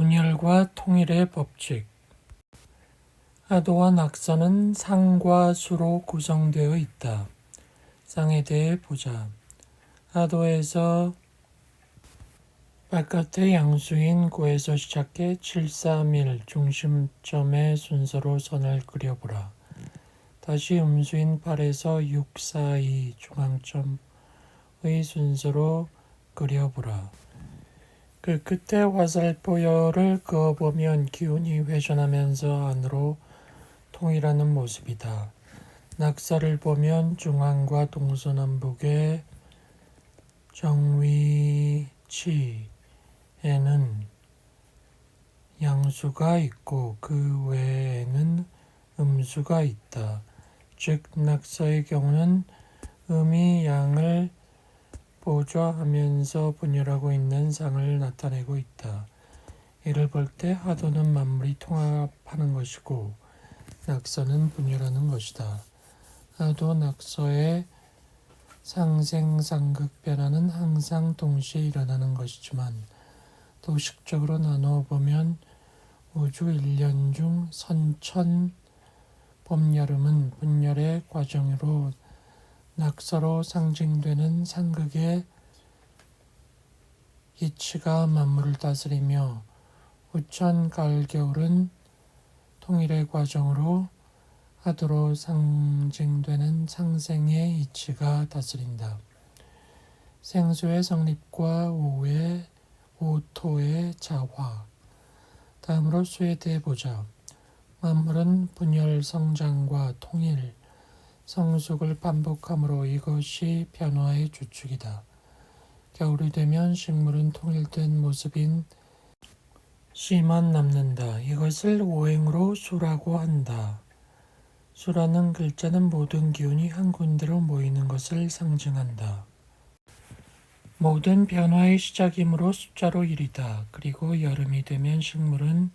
분열과 통일의 법칙. 하도와 낙서는 상과 수로 구성되어 있다. 상에 대해 보자. 하도에서 바깥의 양수인 고에서 시작해 7, 3, 1 중심점의 순서로 선을 그려보라. 다시 음수인 8에서 6, 4, 2 중앙점의 순서로 그려보라. 그 끝에 화살표열을 그어보면 기운이 회전하면서 안으로 통일하는 모습이다. 낙서를 보면 중앙과 동서남북의 정위치에는 양수가 있고 그 외에는 음수가 있다. 즉 낙서의 경우는 음이 양을 보좌하면서 분열하고 있는 상을 나타내고 있다. 이를 볼 때 하도는 만물이 통합하는 것이고 낙서는 분열하는 것이다. 하도 낙서의 상생상극 변화는 항상 동시에 일어나는 것이지만 도식적으로 나누어 보면 우주 1년 중 선천 봄, 여름은 분열의 과정으로 낙서로 상징되는 상극의 이치가 만물을 다스리며 우천, 가을, 겨울은 통일의 과정으로 하도로 상징되는 상생의 이치가 다스린다. 생수의 성립과 오토의 자화. 다음으로 수에 대해 보자. 만물은 분열, 성장과 통일, 성숙을 반복함으로 이것이 변화의 주축이다. 겨울이 되면 식물은 통일된 모습인 씨만 남는다. 이것을 오행으로 수라고 한다. 수라는 글자는 모든 기운이 한 군데로 모이는 것을 상징한다. 모든 변화의 시작이므로 숫자로 1이다. 그리고 여름이 되면 식물은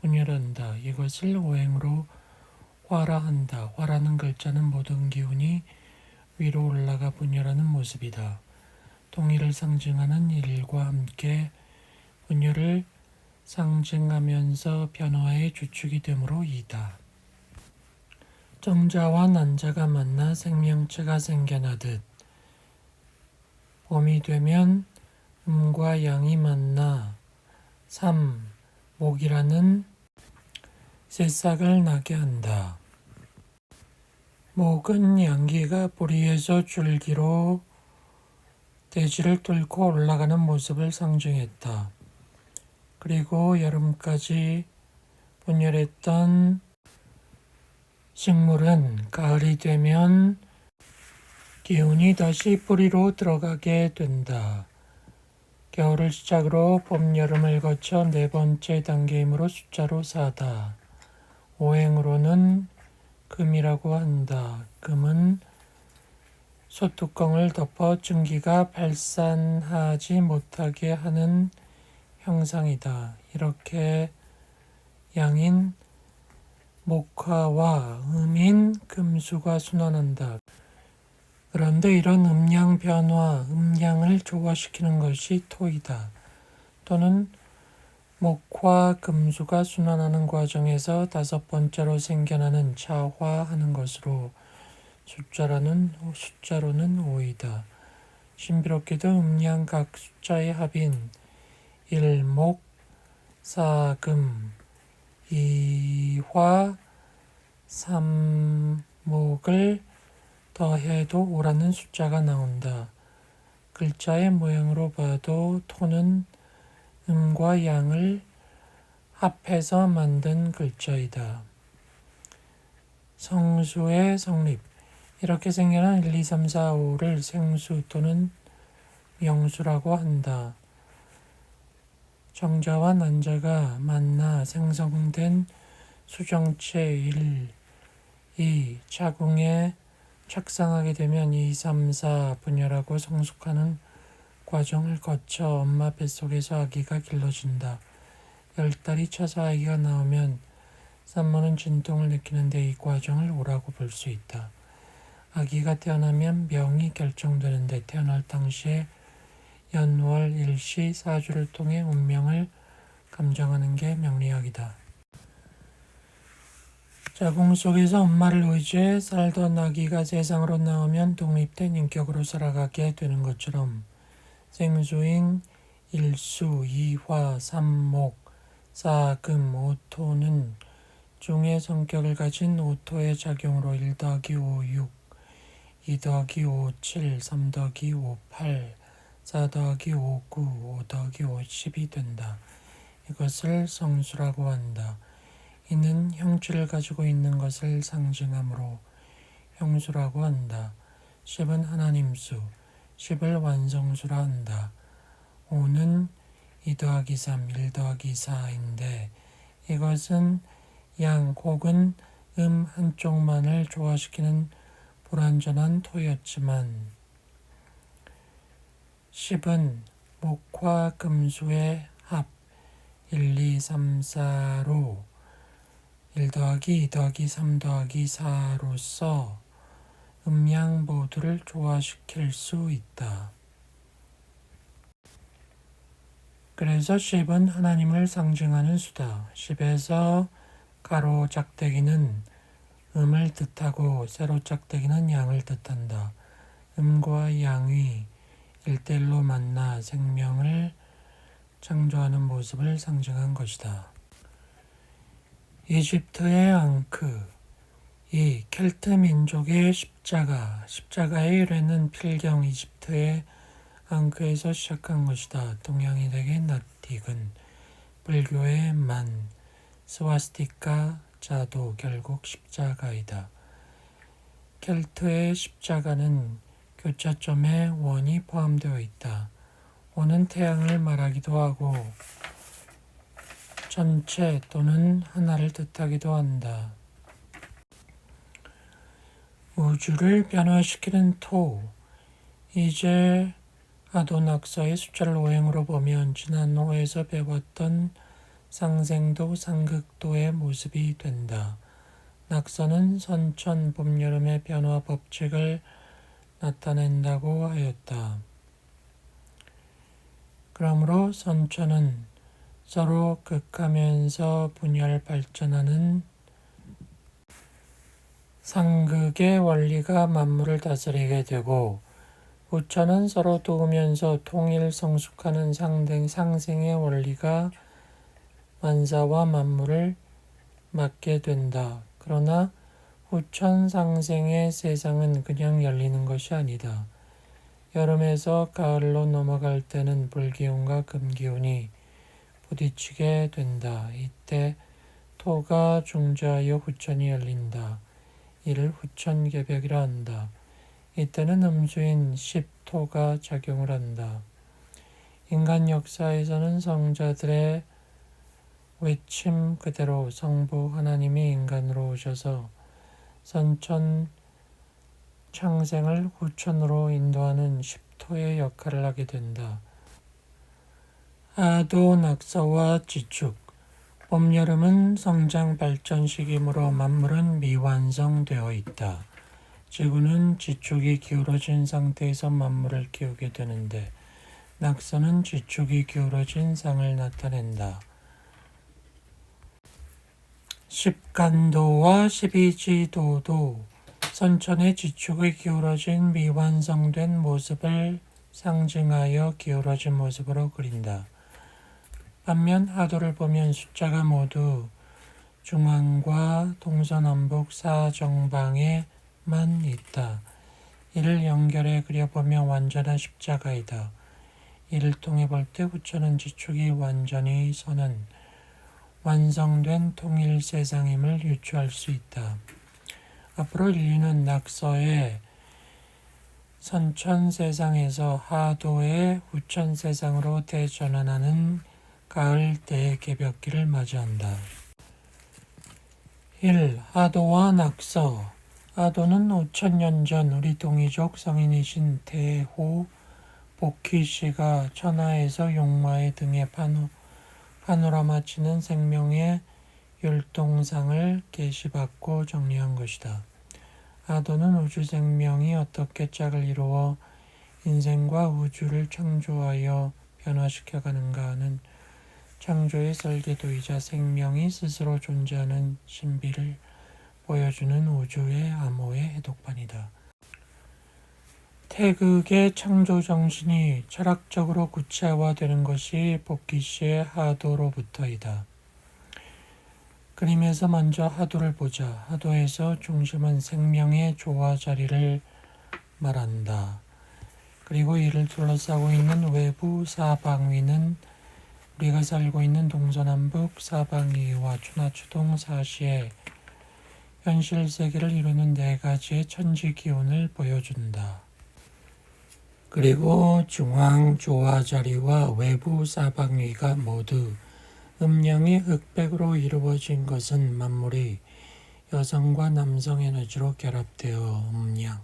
분열한다. 이것을 오행으로 화라한다. 화라는 글자는 모든 기운이 위로 올라가 분열하는 모습이다. 통일을 상징하는 일과 함께 분열을 상징하면서 변화의 주축이 되므로 이다. 정자와 난자가 만나 생명체가 생겨나듯 봄이 되면 음과 양이 만나 목이라는 새싹을 나게 한다. 목은 양기가 뿌리에서 줄기로 대지를 뚫고 올라가는 모습을 상징했다. 그리고 여름까지 분열했던 식물은 가을이 되면 기운이 다시 뿌리로 들어가게 된다. 겨울을 시작으로 봄, 여름을 거쳐 네 번째 단계이므로 숫자로 4다. 오행으로는 금이라고 한다. 금은 소뚜껑을 덮어 증기가 발산하지 못하게 하는 형상이다. 이렇게 양인 목화와 음인 금수가 순환한다. 그런데 이런 음양 변화, 음양을 조화시키는 것이 토이다. 토는 목화, 금수가 순환하는 과정에서 다섯 번째로 생겨나는 자화하는 것으로 숫자로는 5이다. 신비롭게도 음양 각 숫자의 합인 1목, 4금, 2화, 3목을 더해도 5라는 숫자가 나온다. 글자의 모양으로 봐도 토는 음과 양을 합해서 만든 글자이다. 성수의 성립. 이렇게 생겨난 1, 2, 3, 4, 5를 생수 또는 명수라고 한다. 정자와 난자가 만나 생성된 수정체 1, 2 자궁에 착상하게 되면 2, 3, 4 분열하고 성숙하는 과정을 거쳐 엄마 뱃속에서 아기가 길러진다. 10달이 차서 아기가 나오면 산모는 진통을 느끼는데 이 과정을 오라고 볼 수 있다. 아기가 태어나면 명이 결정되는데 태어날 당시에 연월 일시 사주를 통해 운명을 감정하는 게 명리학이다. 자궁 속에서 엄마를 의지해 살던 아기가 세상으로 나오면 독립된 인격으로 살아가게 되는 것처럼 생수인 일수, 이화, 삼목, 사금, 오토는 중의 성격을 가진 오토의 작용으로 1 더하기 5, 6, 2 더하기 5, 7, 3 더하기 5, 8, 4 더하기 5, 9, 5 더하기 5, 10이 된다. 이것을 성수라고 한다. 이는 형질을 가지고 있는 것을 상징하므로 형수라고 한다. 10은 하나님 수, 10을 완성수라 한다. 5는 2 더하기 3, 1 더하기 4인데 이것은 양 혹은 한쪽만을 조화시키는 불완전한 토였지만 10은 목화 금수의 합 1, 2, 3, 4로 1 더하기 2 더하기 3 더하기 4로서 음양 모두를 조화시킬 수 있다. 그래서 10은 하나님을 상징하는 수다. 10에서 가로 짝대기는 음을 뜻하고 세로 짝대기는 양을 뜻한다. 음과 양이 1대1로 만나 생명을 창조하는 모습을 상징한 것이다. 이집트의 앙크, 이 켈트 민족의 십자가의 유래는 필경 이집트의 앙크에서 시작한 것이다. 동양인에게 나틱은 불교의 만, 스와스티카, 자도 결국 십자가이다. 켈트의 십자가는 교차점에 원이 포함되어 있다. 원은 태양을 말하기도 하고 전체 또는 하나를 뜻하기도 한다. 우주를 변화시키는 토, 이제 아도낙서의 숫자를 오행으로 보면 지난 호에서 배웠던 상생도 상극도의 모습이 된다. 낙서는 선천 봄 여름의 변화 법칙을 나타낸다고 하였다. 그러므로 선천은 서로 극하면서 분열 발전하는 상극의 원리가 만물을 다스리게 되고 후천은 서로 도우면서 통일 성숙하는 상생의 원리가 만사와 만물을 맡게 된다. 그러나 후천 상생의 세상은 그냥 열리는 것이 아니다. 여름에서 가을로 넘어갈 때는 불기운과 금기운이 부딪히게 된다. 이때 토가 중재하여 후천이 열린다. 이를 후천개벽이라 한다. 이때는 음수인 십토가 작용을 한다. 인간 역사에서는 성자들의 외침 그대로 성부 하나님이 인간으로 오셔서 선천 창생을 후천으로 인도하는 십토의 역할을 하게 된다. 아도 낙서와 지축, 봄, 여름은 성장 발전 시기이므로 만물은 미완성되어 있다. 지구는 지축이 기울어진 상태에서 만물을 키우게 되는데 낙서는 지축이 기울어진 상을 나타낸다. 십간도와 십이지도도 선천의 지축이 기울어진 미완성된 모습을 상징하여 기울어진 모습으로 그린다. 반면 하도를 보면 숫자가 모두 중앙과 동서남북 사정방에만 있다. 이를 연결해 그려보면 완전한 십자가이다. 이를 통해 볼 때 후천은 지축이 완전히 서는 완성된 통일 세상임을 유추할 수 있다. 앞으로 인류는 낙서의 선천 세상에서 하도의 후천 세상으로 대전환하는 가을 대개벽기를 맞이한다. 1. 하도와 낙서. 하도는 5천년 전 우리 동이족 성인이신 대호 복희씨가 천하에서 용마의 등에 파노라마 치는 생명의 율동상을 계시받고 정리한 것이다. 하도는 우주 생명이 어떻게 짝을 이루어 인생과 우주를 창조하여 변화시켜가는가 하는 창조의 설계도이자 생명이 스스로 존재하는 신비를 보여주는 우주의 암호의 해독판이다. 태극의 창조 정신이 철학적으로 구체화되는 것이 복기 씨의 하도로부터이다. 그림에서 먼저 하도를 보자. 하도에서 중심은 생명의 조화 자리를 말한다. 그리고 이를 둘러싸고 있는 외부 사방위는 우리가 살고 있는 동서남북 사방위와 추나추동 사시의 현실 세계를 이루는 네 가지의 천지 기운을 보여준다. 그리고 중앙 조화 자리와 외부 사방위가 모두 음양이 흑백으로 이루어진 것은 만물이 여성과 남성 에너지로 결합되어 음양,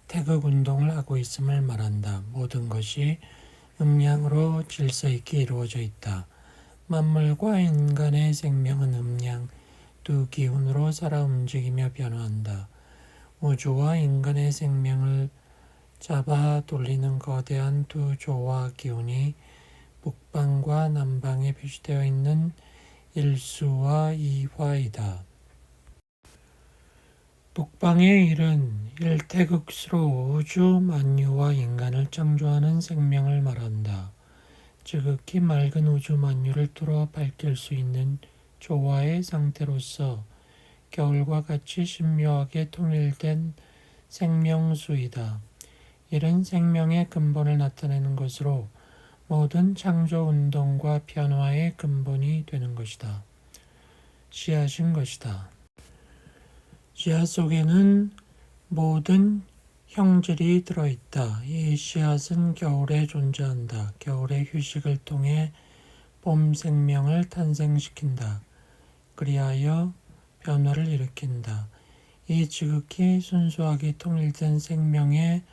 태극 운동을 하고 있음을 말한다. 모든 것이 음양으로 질서 있게 이루어져 있다. 만물과 인간의 생명은 음양 두 기운으로 살아 움직이며 변화한다. 우주와 인간의 생명을 잡아 돌리는 거대한 두 조화 기운이 북방과 남방에 표시되어 있는 일수와 이화이다. 북방의 일은 일태극수로 우주 만유와 인간을 창조하는 생명을 말한다. 지극히 맑은 우주 만유를 뚫어 밝힐 수 있는 조화의 상태로서 겨울과 같이 신묘하게 통일된 생명수이다. 이는 생명의 근본을 나타내는 것으로 모든 창조 운동과 변화의 근본이 되는 것이다. 씨앗인 것이다. 씨앗 속에는 모든 형질이 들어있다. 이 씨앗은 겨울에 존재한다. 겨울의 휴식을 통해 봄 생명을 탄생시킨다. 그리하여 변화를 일으킨다. 이 지극히 순수하게 통일된 생명의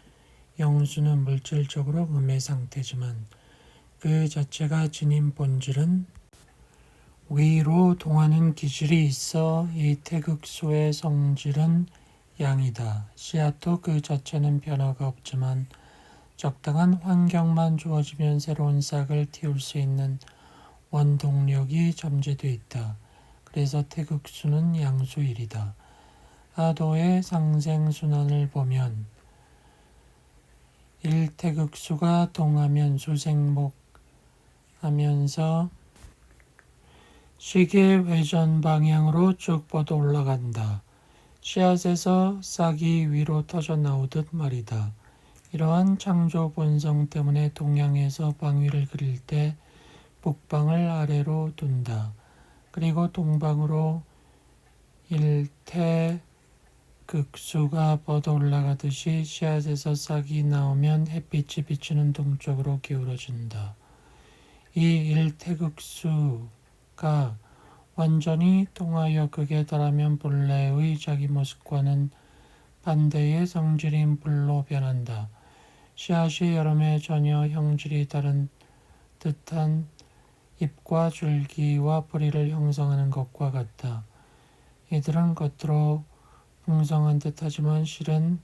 영수는 물질적으로 음의 상태지만 그 자체가 지닌 본질은 위로 동하는 기질이 있어 이 태극소의 성질은 양이다. 씨앗도 그 자체는 변화가 없지만 적당한 환경만 주어지면 새로운 싹을 틔울 수 있는 원동력이 잠재되어 있다. 그래서 태극수는 양수일이다. 하도의 상생순환을 보면 일태극수가 동하면 수생목하면서 시계 회전 방향으로 쭉 뻗어 올라간다. 씨앗에서 싹이 위로 터져 나오듯 말이다. 이러한 창조 본성 때문에 동양에서 방위를 그릴 때 북방을 아래로 둔다. 그리고 동방으로 일태극수가 뻗어 올라가듯이 씨앗에서 싹이 나오면 햇빛이 비치는 동쪽으로 기울어진다. 이 일태극수가 완전히 통하여 극에 달하면 본래의 자기 모습과는 반대의 성질인 불로 변한다. 씨앗이 여름에 전혀 형질이 다른 듯한 잎과 줄기와 뿌리를 형성하는 것과 같다. 이들은 겉으로 풍성한 듯하지만 실은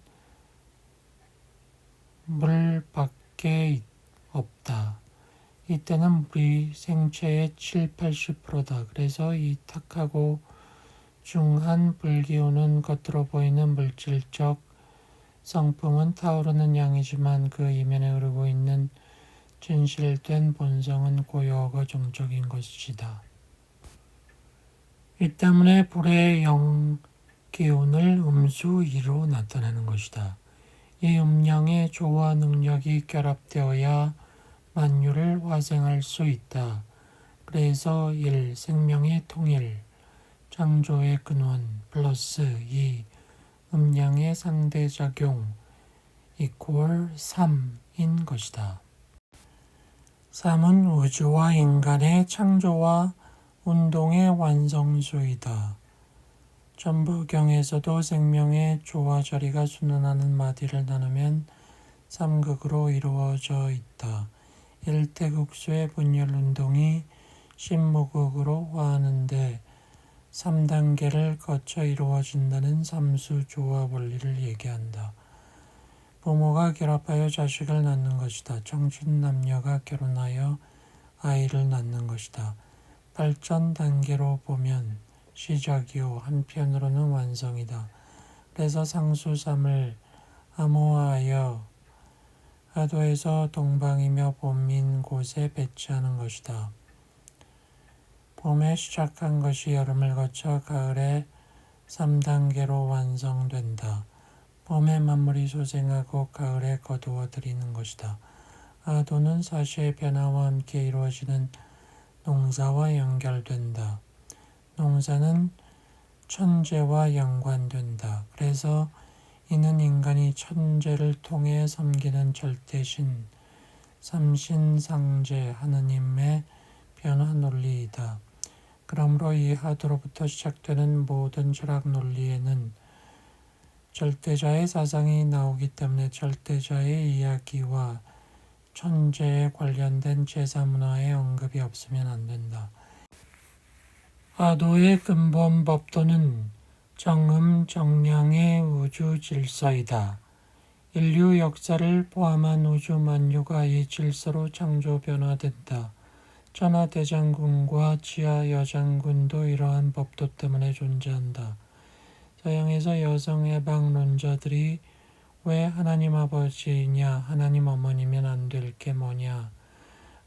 물 밖에 없다. 이때는 물이 생체의 7~80%다. 그래서 이 탁하고 중한 불기운은 겉으로 보이는 물질적 성품은 타오르는 양이지만 그 이면에 흐르고 있는 진실된 본성은 고요하고 정적인 것이다. 이 때문에 불의 영기운을 음수2로 나타내는 것이다. 이 음양의 조화 능력이 결합되어야 만유를 화생할 수 있다. 그래서 1. 생명의 통일, 창조의 근원, 플러스 2. 음양의 상대작용, 이퀄 3인 것이다. 3은 우주와 인간의 창조와 운동의 완성수이다. 전부경에서도 생명의 조화 자리가 순환하는 마디를 나누면 3극으로 이루어져 있다. 일태극수의 분열 운동이 신무극으로 화하는데 3단계를 거쳐 이루어진다는 삼수 조화 원리를 얘기한다. 부모가 결합하여 자식을 낳는 것이다. 정신 남녀가 결혼하여 아이를 낳는 것이다. 발전 단계로 보면 시작이요 한편으로는 완성이다. 그래서 상수3을 암호화하여 하도에서 동방이며 봄인 곳에 배치하는 것이다. 봄에 시작한 것이 여름을 거쳐 가을에 3단계로 완성된다. 봄에 만물이 소생하고 가을에 거두어 들이는 것이다. 하도는 사시의 변화와 함께 이루어지는 농사와 연결된다. 농사는 천재와 연관된다. 그래서 이는 인간이 천재를 통해 섬기는 절대신, 삼신상제 하느님의 변화 논리이다. 그러므로 이 하도로부터 시작되는 모든 철학 논리에는 절대자의 사상이 나오기 때문에 절대자의 이야기와 천재에 관련된 제사문화의 언급이 없으면 안 된다. 하도의 근본 법도는 정음정량의 우주 질서이다. 인류 역사를 포함한 우주 만유가 이 질서로 창조 변화된다. 천하대장군과 지하여장군도 이러한 법도 때문에 존재한다. 서양에서 여성 해방론자들이 왜 하나님 아버지냐, 하나님 어머니면 안 될 게 뭐냐,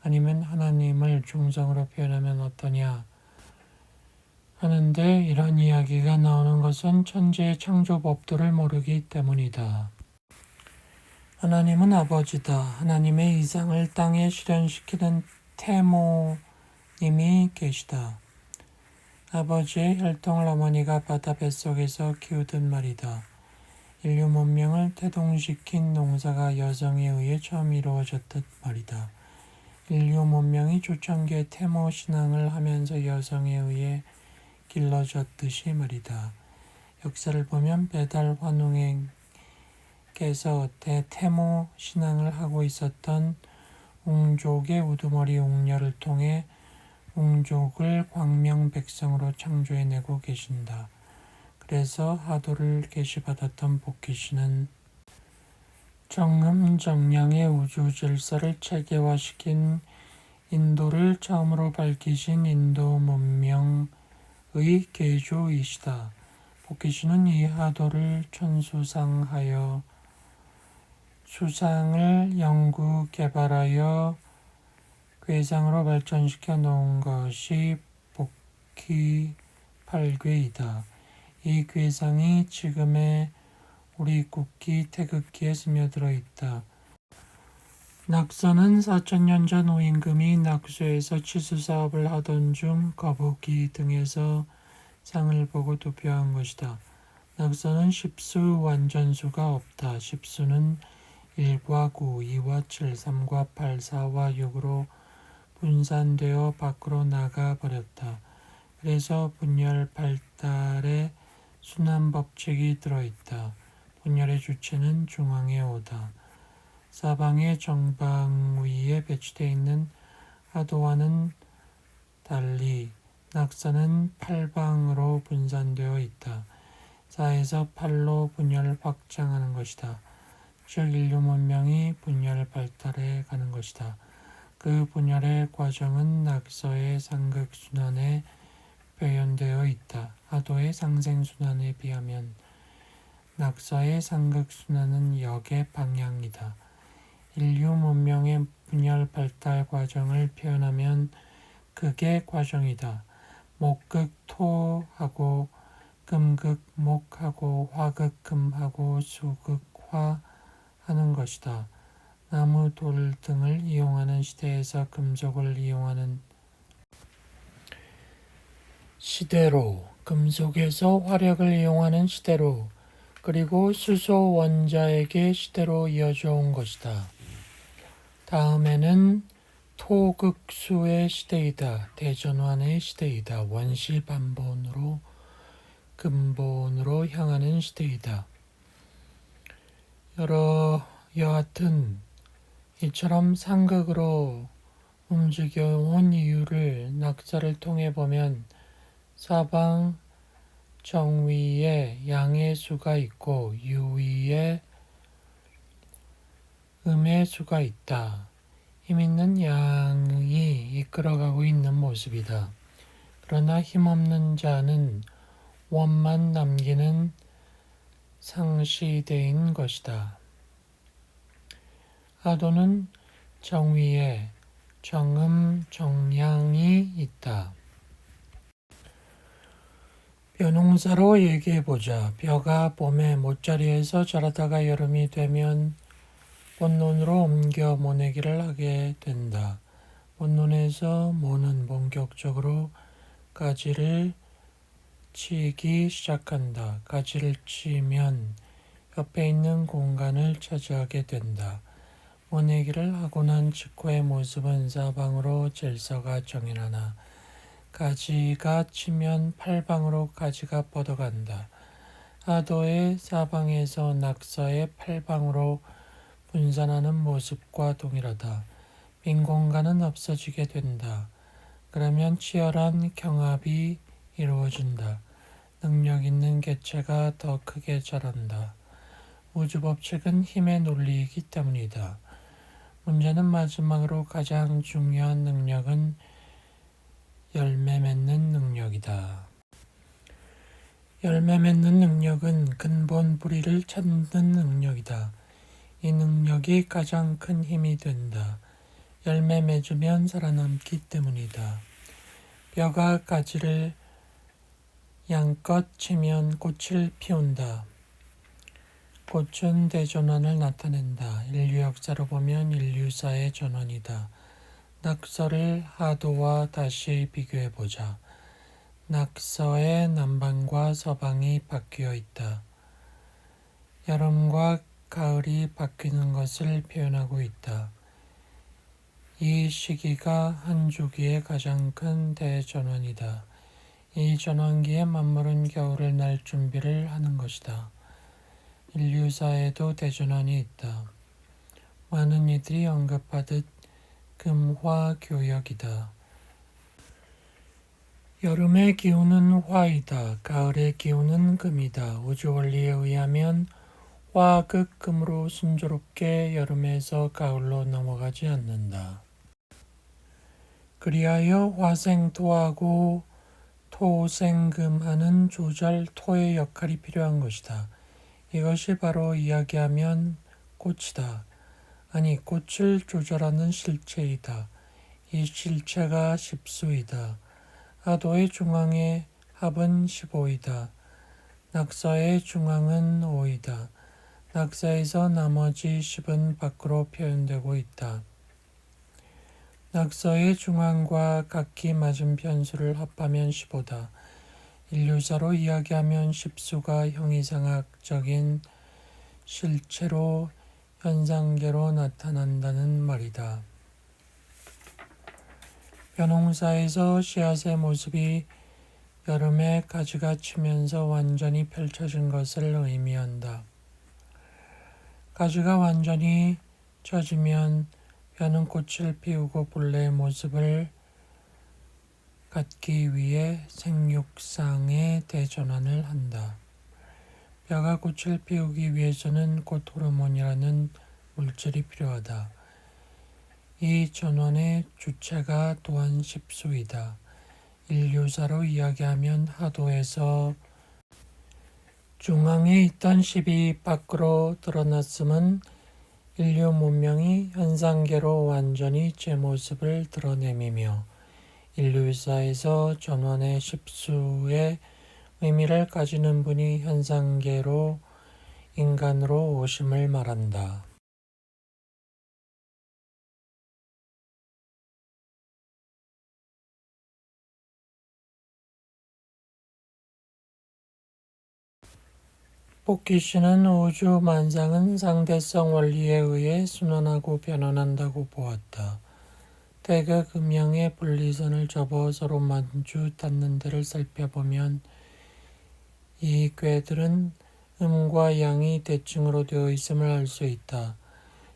아니면 하나님을 중성으로 표현하면 어떠냐 하는데 이런 이야기가 나오는 것은 천지의 창조 법도를 모르기 때문이다. 하나님은 아버지다. 하나님의 이상을 땅에 실현시키는 태모님이 계시다. 아버지의 혈통을 어머니가 바다 뱃속에서 키우던 말이다. 인류 문명을 태동시킨 농사가 여성에 의해 처음 이루어졌듯 말이다. 인류 문명이 초창기에 태모 신앙을 하면서 여성에 의해 길러졌듯이 말이다. 역사를 보면 배달 환웅에게서 대태모 신앙을 하고 있었던 웅족의 우두머리 웅녀를 통해 웅족을 광명백성으로 창조해내고 계신다. 그래서 하도를 계시받았던 복희씨는 정음정량의 우주질서를 체계화시킨 인도를 처음으로 밝히신 인도 문명의 계주이시다. 복희씨는 이 하도를 천수상하여 수상을 연구 개발하여 괴상으로 발전시켜 놓은 것이 복희팔괴이다. 이 괴상이 지금의 우리 국기 태극기에 스며들어 있다. 낙서는 4,000년 전 오임금이 낙수에서 치수사업을 하던 중 거북이 등에서 상을 보고 도표한 것이다. 낙서는 십수 완전수가 없다. 십수는 1과 9, 2와 7, 3과 8, 4와 6으로 분산되어 밖으로 나가 버렸다. 그래서 분열 발달에 순환 법칙이 들어있다. 분열의 주체는 중앙에 오다. 사방의 정방 위에 배치되어 있는 하도와는 달리 낙서는 8방으로 분산되어 있다. 4에서 8로 분열 확장하는 것이다. 즉 인류 문명이 분열 발달해 가는 것이다. 그 분열의 과정은 낙서의 상극순환에 표현되어 있다. 하도의 상생순환에 비하면 낙서의 상극순환은 역의 방향이다. 인류 문명의 분열 발달 과정을 표현하면 극의 과정이다. 목극 토하고 금극 목하고 화극 금하고 수극 화 하는 것이다. 나무, 돌 등을 이용하는 시대에서 금속을 이용하는 시대로, 금속에서 화력을 이용하는 시대로, 그리고 수소 원자에게 시대로 이어져 온 것이다. 다음에는 토극수의 시대이다. 대전환의 시대이다. 원시 반본으로 근본으로 향하는 시대이다. 여하튼 이처럼 상극으로 움직여온 이유를 낙서를 통해 보면 사방 정위에 양의 수가 있고 유위에 음의 수가 있다. 힘 있는 양이 이끌어가고 있는 모습이다. 그러나 힘없는 자는 원만 남기는 상시대인 것이다. 하도는 정위에 정음 정량이 있다. 벼농사로 얘기해보자. 벼가 봄에 못자리에서 자라다가 여름이 되면 본론으로 옮겨 모내기를 하게 된다. 본론에서 모는 본격적으로 가지를 치기 시작한다. 가지를 치면 옆에 있는 공간을 차지하게 된다. 모내기를 하고 난 직후의 모습은 사방으로 질서가 정연하나 가지가 치면 팔방으로 가지가 뻗어간다. 하도의 사방에서 낙서의 팔방으로 분산하는 모습과 동일하다. 빈 공간은 없어지게 된다. 그러면 치열한 경합이 이루어진다. 능력 있는 개체가 더 크게 자란다. 우주법칙은 힘의 논리이기 때문이다. 문제는 마지막으로 가장 중요한 능력은 열매 맺는 능력이다. 열매 맺는 능력은 근본 뿌리를 찾는 능력이다. 이 능력이 가장 큰 힘이 된다. 열매 맺으면 살아남기 때문이다. 벼가 가지를 양껏 치면 꽃을 피운다. 꽃은 대전환을 나타낸다. 인류 역사로 보면 인류사의 전환이다. 낙서를 하도와 다시 비교해보자. 낙서의 남방과 서방이 바뀌어 있다. 여름과 가을이 바뀌는 것을 표현하고 있다. 이 시기가 한 주기의 가장 큰 대전환이다. 이 전환기에 만물은 겨울을 날 준비를 하는 것이다. 인류사에도 대전환이 있다. 많은 이들이 언급하듯 금화교역이다. 여름의 기운은 화이다. 가을의 기운은 금이다. 우주원리에 의하면 화극 금으로 순조롭게 여름에서 가을로 넘어가지 않는다. 그리하여 화생토하고 토생금하는 조절 토의 역할이 필요한 것이다. 이것이 바로 이야기하면 꽃이다. 아니 꽃을 조절하는 실체이다. 이 실체가 십수이다. 하도의 중앙의 합은 15이다. 낙서의 중앙은 5이다. 낙서에서 나머지 10은 밖으로 표현되고 있다. 낙서의 중앙과 각기 맞은편 수를 합하면 15다. 인류사로 이야기하면 십수가 형이상학적인 실체로 현상계로 나타난다는 말이다. 벼농사에서 씨앗의 모습이 여름에 가지가 치면서 완전히 펼쳐진 것을 의미한다. 가지가 완전히 젖으면 벼는 꽃을 피우고 본래의 모습을 갖기 위해 생육상의 대전환을 한다. 벼가 꽃을 피우기 위해서는 꽃 호르몬이라는 물질이 필요하다. 이 전환의 주체가 또한 십수이다. 인류사로 이야기하면 하도에서 중앙에 있던 십이 밖으로 드러났음은 인류 문명이 현상계로 완전히 제 모습을 드러냄이며 인류사에서 전환의 십수의 의미를 가지는 분이 현상계로 인간으로 오심을 말한다. 포키시는 우주 만상은 상대성 원리에 의해 순환하고 변환한다고 보았다. 대개 금형의 분리선을 접어 서로 마주 닿는 데를 살펴보면 이 궤들은 음과 양이 대칭으로 되어 있음을 알 수 있다.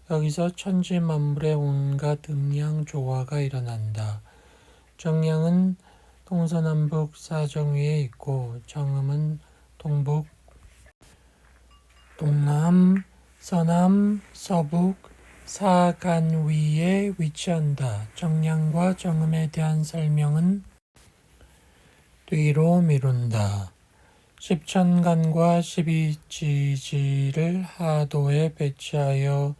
여기서 천지 만물의 온갖 음양 조화가 일어난다. 정양은 동서남북 사정위에 있고 정음은 동북, 동남, 서남, 서북, 사간 위에 위치한다. 정량과 정음에 대한 설명은 뒤로 미룬다. 십천간과 십이지지를 하도에 배치하여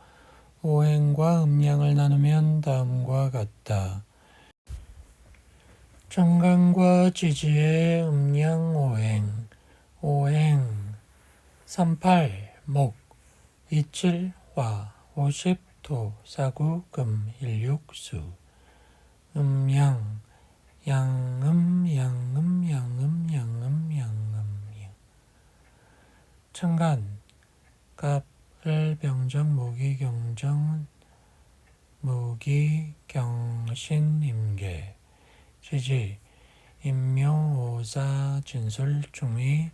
오행과 음양을 나누면 다음과 같다. 정간과 지지의 음양 오행, 오행 38 목, 27 화, 50 토, 49 금, 16 수. 음양 양음 양음 양음 양음 양음. 천간 갑을 병정 모기 경정 모기 경신 임계. 지지 임묘 오사 진술 중위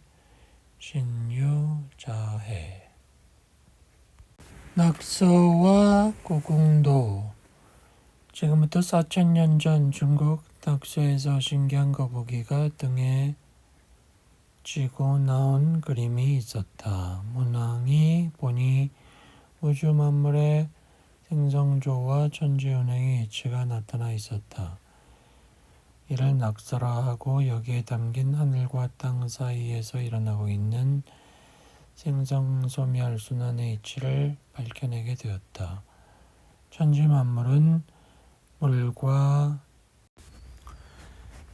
신유 자해. 낙서와 고궁도. 지금부터 4000년 전 중국 낙서에서 신기한 거북이가 등에 쥐고 나온 그림이 있었다. 문왕이 보니 우주 만물의 생성조와 천지운행의 이치가 나타나 있었다. 이를 낙서라 하고 여기에 담긴 하늘과 땅 사이에서 일어나고 있는 생성소멸 순환의 이치를 밝혀내게 되었다. 천지 만물은 물과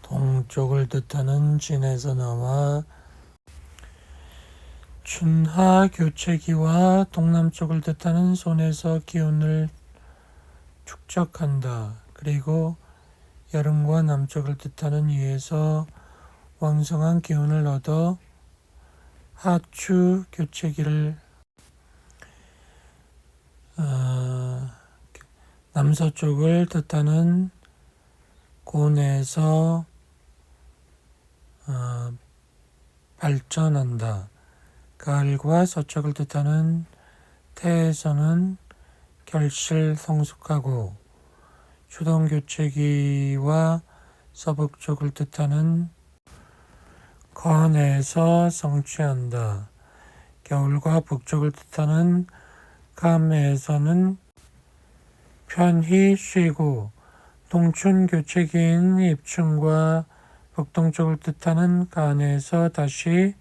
동쪽을 뜻하는 진에서 나와 춘하 교체기와 동남쪽을 뜻하는 손에서 기운을 축적한다. 그리고 여름과 남쪽을 뜻하는 이에서 왕성한 기운을 얻어 하추 교체기를 남서쪽을 뜻하는 곤에서 발전한다. 가을과 서쪽을 뜻하는 태에서는 결실 성숙하고 추동교체기와 서북쪽을 뜻하는 건에서 성취한다. 겨울과 북쪽을 뜻하는 감에서는 편히 쉬고 동춘교체기인 입춘과 북동쪽을 뜻하는 간에서 다시.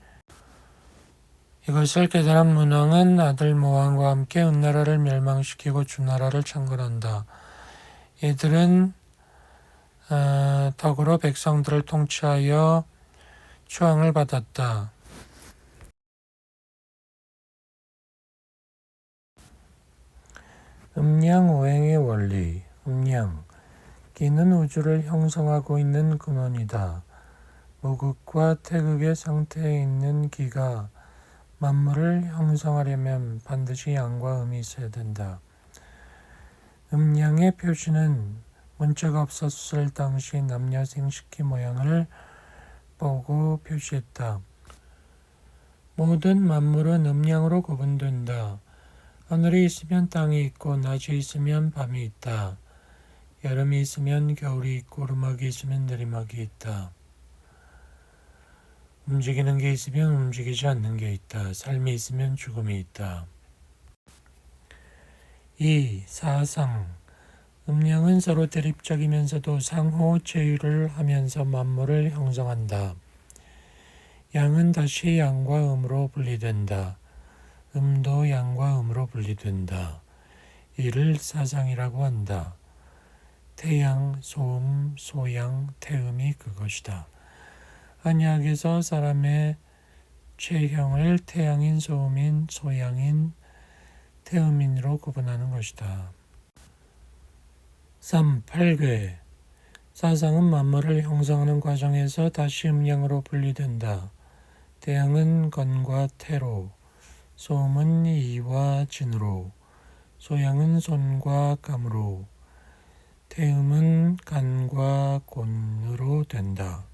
이것을 깨달은 문왕은 아들 모왕과 함께 은나라를 멸망시키고 주나라를 창건한다. 이들은 덕으로 백성들을 통치하여 추앙을 받았다. 음양 오행의 원리. 음양 기는 우주를 형성하고 있는 근원이다. 무극과 태극의 상태에 있는 기가 만물을 형성하려면 반드시 양과 음이 있어야 된다. 음양의 표시는 문자가 없었을 당시 남녀 생식기 모양을 보고 표시했다. 모든 만물은 음양으로 구분된다. 하늘이 있으면 땅이 있고 낮이 있으면 밤이 있다. 여름이 있으면 겨울이 있고 오르막이 있으면 내리막이 있다. 움직이는 게 있으면 움직이지 않는 게 있다. 삶이 있으면 죽음이 있다. 2. 사상. 음양은 서로 대립적이면서도 상호 제휴를 하면서 만물을 형성한다. 양은 다시 양과 음으로 분리된다. 음도 양과 음으로 분리된다. 이를 사상이라고 한다. 태양, 소음, 소양, 태음이 그것이다. 한약에서 사람의 체형을 태양인, 소음인, 소양인, 태음인으로 구분하는 것이다. 3. 팔괴. 사상은 만물을 형성하는 과정에서 다시 음양으로 분리된다. 태양은 건과 태로, 소음은 이와 진으로, 소양은 손과 감으로, 태음은 간과 곤으로 된다.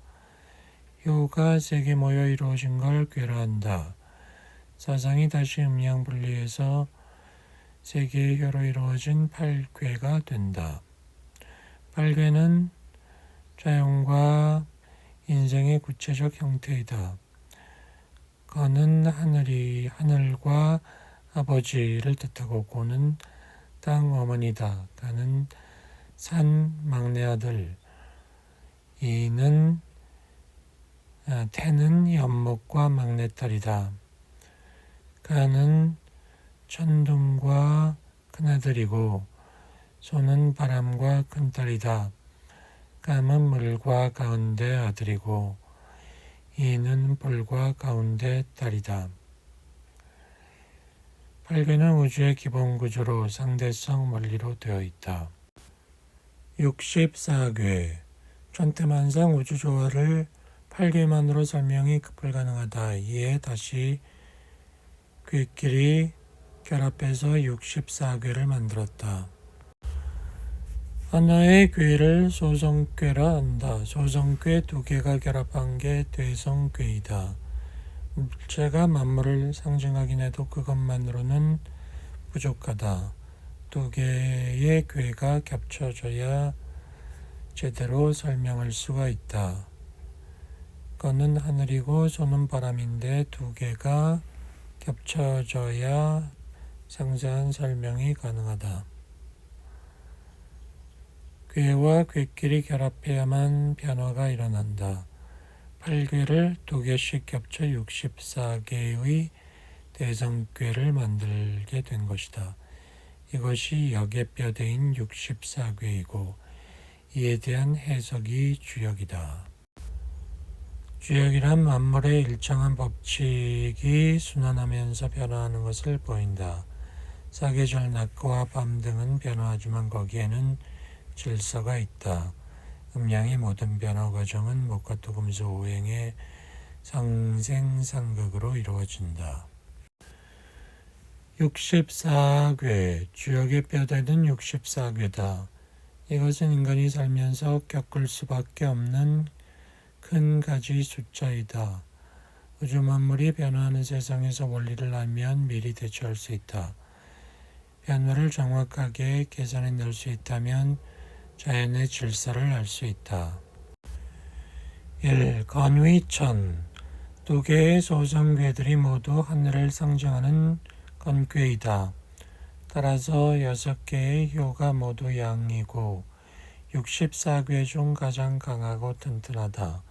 효가 세개 모여 이루어진 걸 괴라한다. 사상이 다시 음양 분리해서 세 개의 효로 이루어진 팔괴가 된다. 팔괴는 자연과 인생의 구체적 형태이다. 건은 하늘과 아버지를 뜻하고 고는 땅 어머니다. 가는 산 막내 아들. 태는 연목과 막내딸이다. 가는 천둥과 큰아들이고 소는 바람과 큰딸이다. 감은 물과 가운데 아들이고 이는 불과 가운데 딸이다. 8괴는 우주의 기본 구조로 상대성 원리로 되어 있다. 64괴 천태만상 우주조화를 8괴만으로 설명이 불가능하다. 이에 다시 괴끼리 결합해서 64괴를 만들었다. 하나의 괴를 소성괴라 한다. 소성괴 2개가 결합한 게 대성괴이다. 물체가 만물을 상징하긴 해도 그것만으로는 부족하다. 2개의 괴가 겹쳐져야 제대로 설명할 수가 있다. 건은 하늘이고 소는 바람인데 2개가 겹쳐져야 상세한 설명이 가능하다. 괴와 괴끼리 결합해야만 변화가 일어난다. 8괴를 2개씩 겹쳐 64개의 대성괴를 만들게 된 것이다. 이것이 역의 뼈대인 64괴이고 이에 대한 해석이 주역이다. 주역이란 만물의 일정한 법칙이 순환하면서 변화하는 것을 보인다. 사계절 낮과 밤 등은 변화하지만 거기에는 질서가 있다. 음양의 모든 변화 과정은 목화토금수 오행의 상생상극으로 이루어진다. 64괴 주역의 뼈대는 64괴다. 이것은 인간이 살면서 겪을 수밖에 없는 큰 가지 숫자이다. 우주 만물이 변화하는 세상에서 원리를 알면 미리 대처할 수 있다. 변화를 정확하게 계산해낼 수 있다면 자연의 질서를 알 수 있다. 1. 건위천 2개의 소성괴들이 모두 하늘을 상징하는 건괴이다. 따라서 6개의 효가 모두 양이고 64괴 중 가장 강하고 튼튼하다.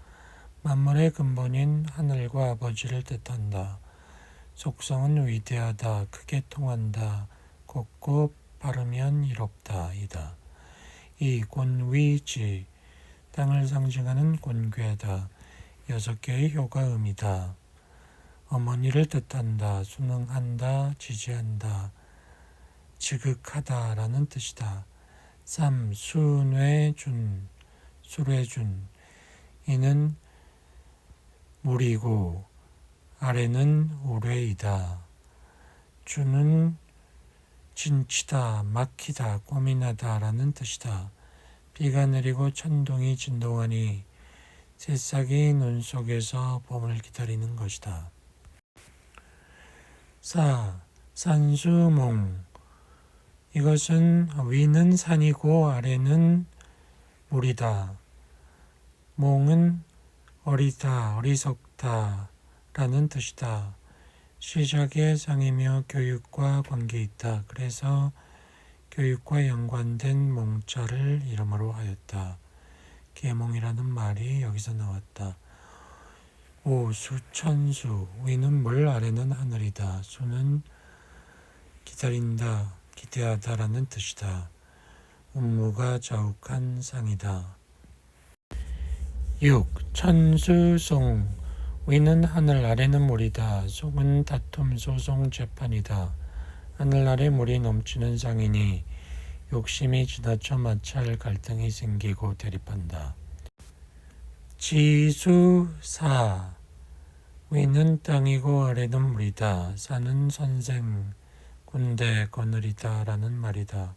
만물의 근본인 하늘과 아버지를 뜻한다. 속성은 위대하다, 크게 통한다, 곱고 바르면 이롭다 이다. 2. 곤위지 땅을 상징하는 곤괴다. 6개의 효가 음이다. 어머니를 뜻한다. 순응한다, 지지한다, 지극하다 라는 뜻이다. 3. 수뇌준, 수뢰준 이는 물이고 아래는 우뢰이다. 주는 진치다, 막히다, 고민하다 라는 뜻이다. 비가 내리고 천둥이 진동하니 새싹이 눈 속에서 봄을 기다리는 것이다. 4. 산수몽 이것은 위는 산이고 아래는 물이다. 몽은 어리다, 어리석다 라는 뜻이다. 시작의 상이며 교육과 관계있다. 그래서 교육과 연관된 몽자를 이름으로 하였다. 계몽이라는 말이 여기서 나왔다. 5. 수천수 위는 물 아래는 하늘이다. 수는 기다린다, 기대하다 라는 뜻이다. 음무가 자욱한 상이다. 6. 천수송 위는 하늘 아래는 물이다. 송은 다툼 소송 재판이다. 하늘 아래 물이 넘치는 상이니 욕심이 지나쳐 마찰 갈등이 생기고 대립한다. 지수사 위는 땅이고 아래는 물이다. 사는 선생, 군대, 거느리다 라는 말이다.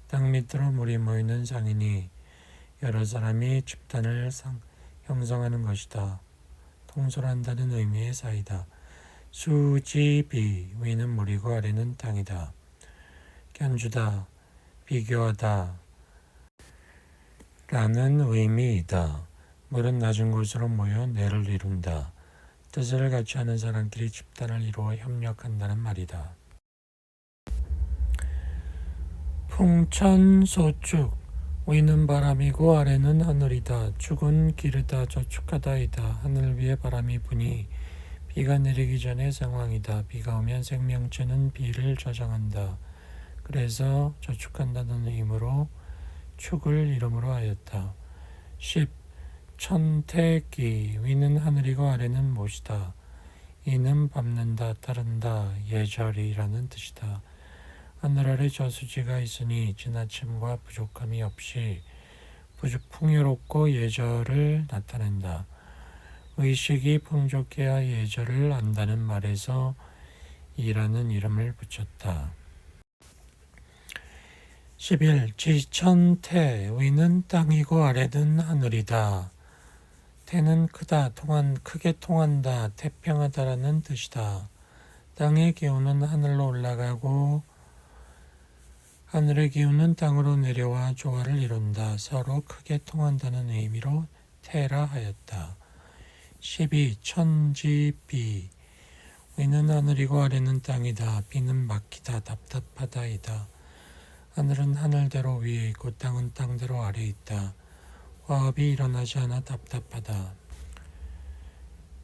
땅 밑으로 물이 모이는 상이니 여러 사람이 집단을 형성하는 것이다. 통솔한다는 의미의 사이다. 수지비 위는 물이고 아래는 땅이다. 견주다, 비교하다 라는 의미이다. 물은 낮은 곳으로 모여 내를 이룬다. 뜻을 같이 하는 사람끼리 집단을 이루어 협력한다는 말이다. 풍천소축 위는 바람이고 아래는 하늘이다. 축은 기르다 저축하다이다. 하늘 위에 바람이 부니 비가 내리기 전에 상황이다. 비가 오면 생명체는 비를 저장한다. 그래서 저축한다는 의미로 축을 이름으로 하였다. 10. 천태기 위는 하늘이고 아래는 못이다. 이는 밟는다, 따른다, 예절이라는 뜻이다. 하늘 아래 저수지가 있으니 지나침과 부족함이 없이 풍요롭고 예절을 나타낸다. 의식이 풍족해야 예절을 안다는 말에서 이라는 이름을 붙였다. 11. 지천태 위는 땅이고 아래는 하늘이다. 태는 크다, 크게 통한다, 태평하다라는 뜻이다. 땅의 기운은 하늘로 올라가고 하늘의 기운은 땅으로 내려와 조화를 이룬다. 서로 크게 통한다는 의미로 태라 하였다. 12. 천지비 위는 하늘이고 아래는 땅이다. 비는 막히다, 답답하다이다. 하늘은 하늘대로 위에 있고 땅은 땅대로 아래에 있다. 화합이 일어나지 않아 답답하다.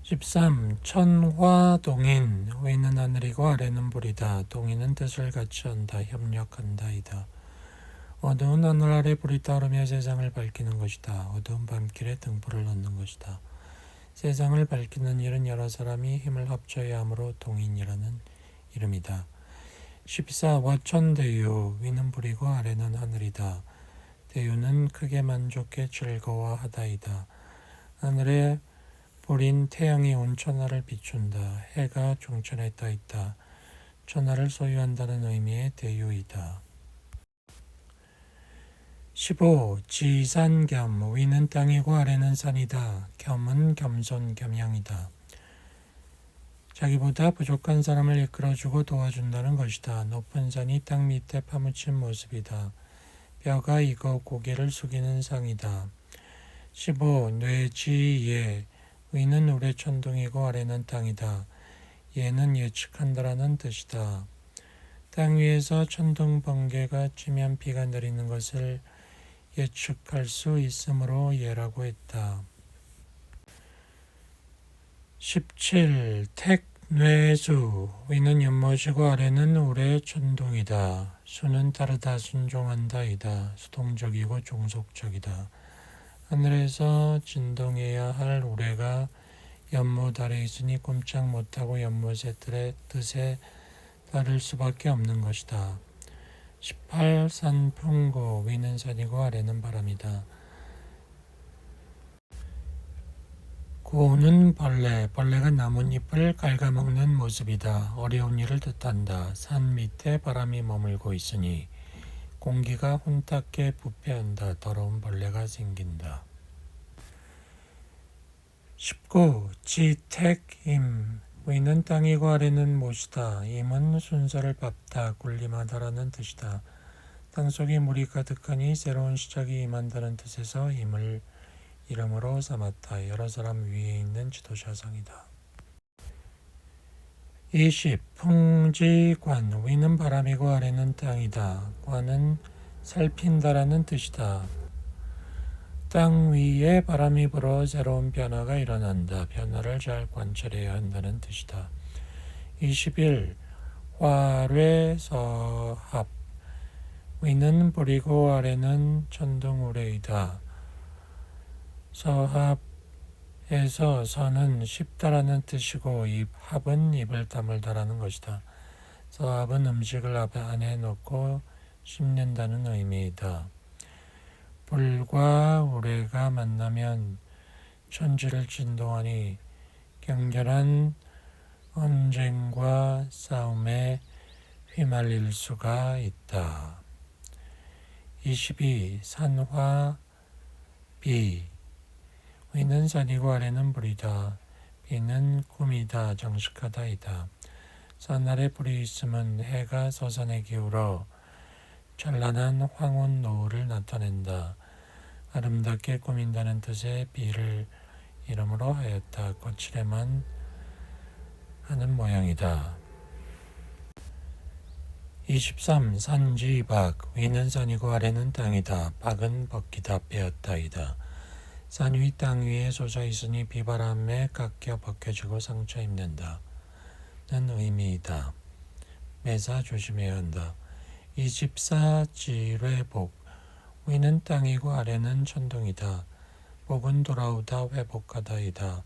13. 천화동인 위는 하늘이고 아래는 불이다. 동인은 뜻을 같이 한다, 협력한다이다. 어두운 하늘 아래 불이 따르며 세상을 밝히는 것이다. 어두운 밤길에 등불을 넣는 것이다. 세상을 밝히는 일은 여러 사람이 힘을 합쳐야 하므로 동인이라는 이름이다. 14. 와천대유 위는 불이고 아래는 하늘이다. 대유는 크게 만족해 즐거워하다이다. 하늘에 불인 태양이 온 천하를 비춘다. 해가 중천에 떠 있다. 천하를 소유한다는 의미의 대유이다. 15. 지산겸 위는 땅이고 아래는 산이다. 겸은 겸손 겸양이다. 자기보다 부족한 사람을 이끌어주고 도와준다는 것이다. 높은 산이 땅 밑에 파묻힌 모습이다. 뼈가 익어 고개를 숙이는 상이다. 15. 뇌지예 위는 우레천둥이고 아래는 땅이다. 예는 예측한다라는 뜻이다. 땅 위에서 천둥 번개가 치면 비가 내리는 것을 예측할 수 있으므로 예라고 했다. 17. 택뇌수 위는 연못이고 아래는 우레천둥이다. 수는 따르다 순종한다이다. 수동적이고 종속적이다. 하늘에서 진동해야 할 우레가 연못 아래 있으니 꼼짝 못하고 연못의 뜻에 따를 수밖에 없는 것이다. 18. 산풍고 위는 산이고 아래는 바람이다. 고는 벌레가 나뭇잎을 갉아먹는 모습이다. 어려운 일을 뜻한다. 산 밑에 바람이 머물고 있으니 공기가 혼탁게 부패한다. 더러운 벌레가 생긴다. 19. 지택임 위는 땅이고 아래는 못이다. 임은 순서를 밟다, 군림하다라는 뜻이다. 땅속에 물이 가득하니 새로운 시작이 임한다는 뜻에서 임을 이름으로 삼았다. 여러 사람 위에 있는 지도자상이다. 20. 풍지관 위는 바람이고 아래는 땅이다. 관은 살핀다라는 뜻이다. 땅 위에 바람이 불어 새로운 변화가 일어난다. 변화를 잘 관찰해야 한다는 뜻이다. 21. 화뢰서합 위는 불이고 아래는 천둥우레이다. 서합에서 서는 쉽다라는 뜻이고 합은 입을 다물다라는 것이다. 서합은 음식을 안에 넣고 씹는다는 의미이다. 불과 우레가 만나면 천지를 진동하니 격렬한 언쟁과 싸움에 휘말릴 수가 있다. 22. 산화비 위는 산이고 아래는 불이다. 비는 꿈이다, 정식하다이다. 산 아래 불이 있으면 해가 서산에 기울어 찬란한 황혼 노을을 나타낸다. 아름답게 꾸민다는 뜻의 비를 이름으로 하였다. 거칠에만 하는 모양이다. 23. 산지박 위는 산이고 아래는 땅이다. 박은 벗기다 빼었다이다. 산 위 땅 위에 솟아 있으니 비바람에 깎여 벗겨지고 상처 입는다 는 의미이다. 매사 조심해야 한다. 24. 지뢰복 위는 땅이고 아래는 천둥이다. 복은 돌아오다 회복하다이다.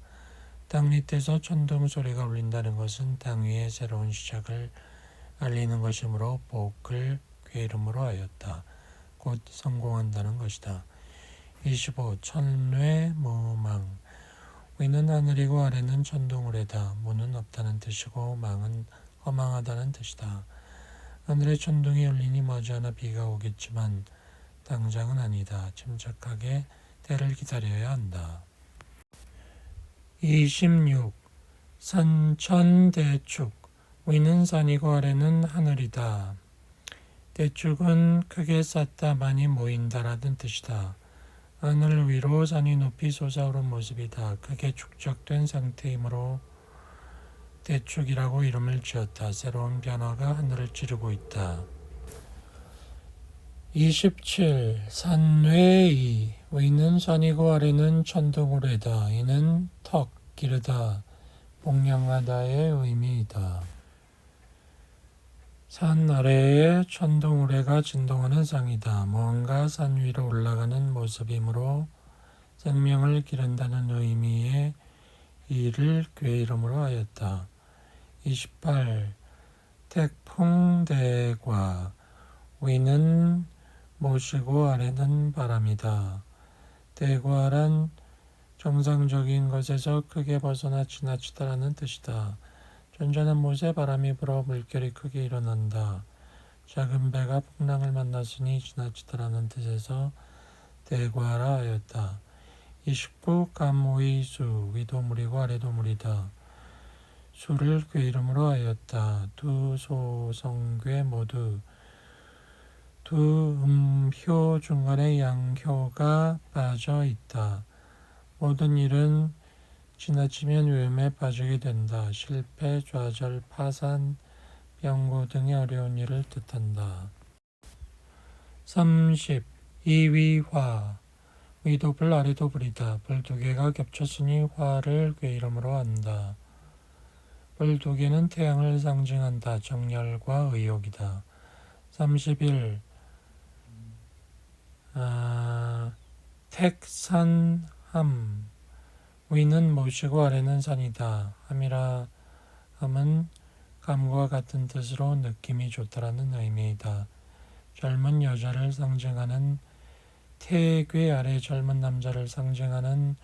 땅 밑에서 천둥 소리가 울린다는 것은 땅 위에 새로운 시작을 알리는 것이므로 복을 괴이름으로 하였다. 곧 성공한다는 것이다. 25. 천뇌무망 위는 하늘이고 아래는 천둥우레다. 무는 없다는 뜻이고 망은 허망하다는 뜻이다. 하늘에 천둥이 울리니 머지않아 비가 오겠지만 당장은 아니다. 침착하게 때를 기다려야 한다. 26. 산천대축 위는 산이고 아래는 하늘이다. 대축은 크게 쌓다 많이 모인다라는 뜻이다. 하늘 위로 산이 높이 솟아오른 모습이다. 크게 축적된 상태이므로 대축이라고 이름을 지었다. 새로운 변화가 하늘을 찌르고 있다. 27. 산뇌이 위는 산이고 아래는 천둥우레다. 이는 턱, 기르다, 복령하다의 의미이다. 산 아래에 천둥우레가 진동하는 상이다. 무언가 산 위로 올라가는 모습이므로 생명을 기른다는 의미의 이를 괴이름으로 하였다. 28. 태풍대과 위는 못이고 아래는 바람이다. 대과란 정상적인 것에서 크게 벗어나 지나치다라는 뜻이다. 전전한 못에 바람이 불어 물결이 크게 일어난다. 작은 배가 풍랑을 만났으니 지나치다라는 뜻에서 대과라 하였다. 29. 감위수 위도 물이고 아래도 물이다. 수를 괴이름으로 하였다. 두 소성괴 모두 두 음효 중간에 양효가 빠져 있다. 모든 일은 지나치면 위험에 빠지게 된다. 실패, 좌절, 파산, 병고 등의 어려운 일을 뜻한다. 30. 이위화 위도 불 아래도 불이다. 불 두 개가 겹쳤으니 화를 괴이름으로 한다. 불 두 개는 태양을 상징한다. 정열과 의욕이다. 31. 택산함 위는 못이고 아래는 산이다. 함이라 함은 감과 같은 뜻으로 느낌이 좋다라는 의미이다. 젊은 여자를 상징하는 태괴 아래 젊은 남자를 상징하는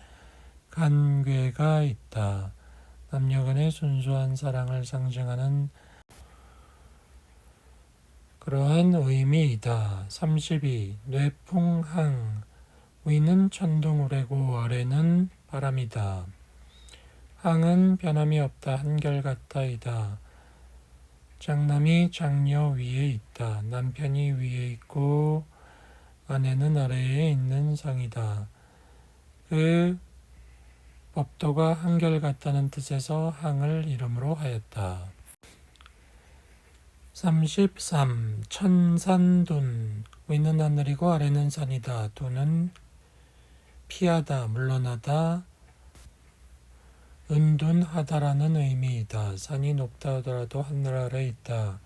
간괴가 있다. 남녀간의 순수한 사랑을 상징하는 그러한 의미이다. 32. 뇌풍항 위는 천둥우레고 아래는 바람이다. 항은 변함이 없다. 한결같다이다. 장남이 장녀 위에 있다. 남편이 위에 있고 아내는 아래에 있는 상이다. 그 법도가 한결같다는 뜻에서 항을 이름으로 하였다. 33. 천산둔 위는 하늘이고 아래는 산이다. 둔은 피하다, 물러나다, 은둔하다라는 의미이다. 산이 높다 하더라도 하늘 아래 있다.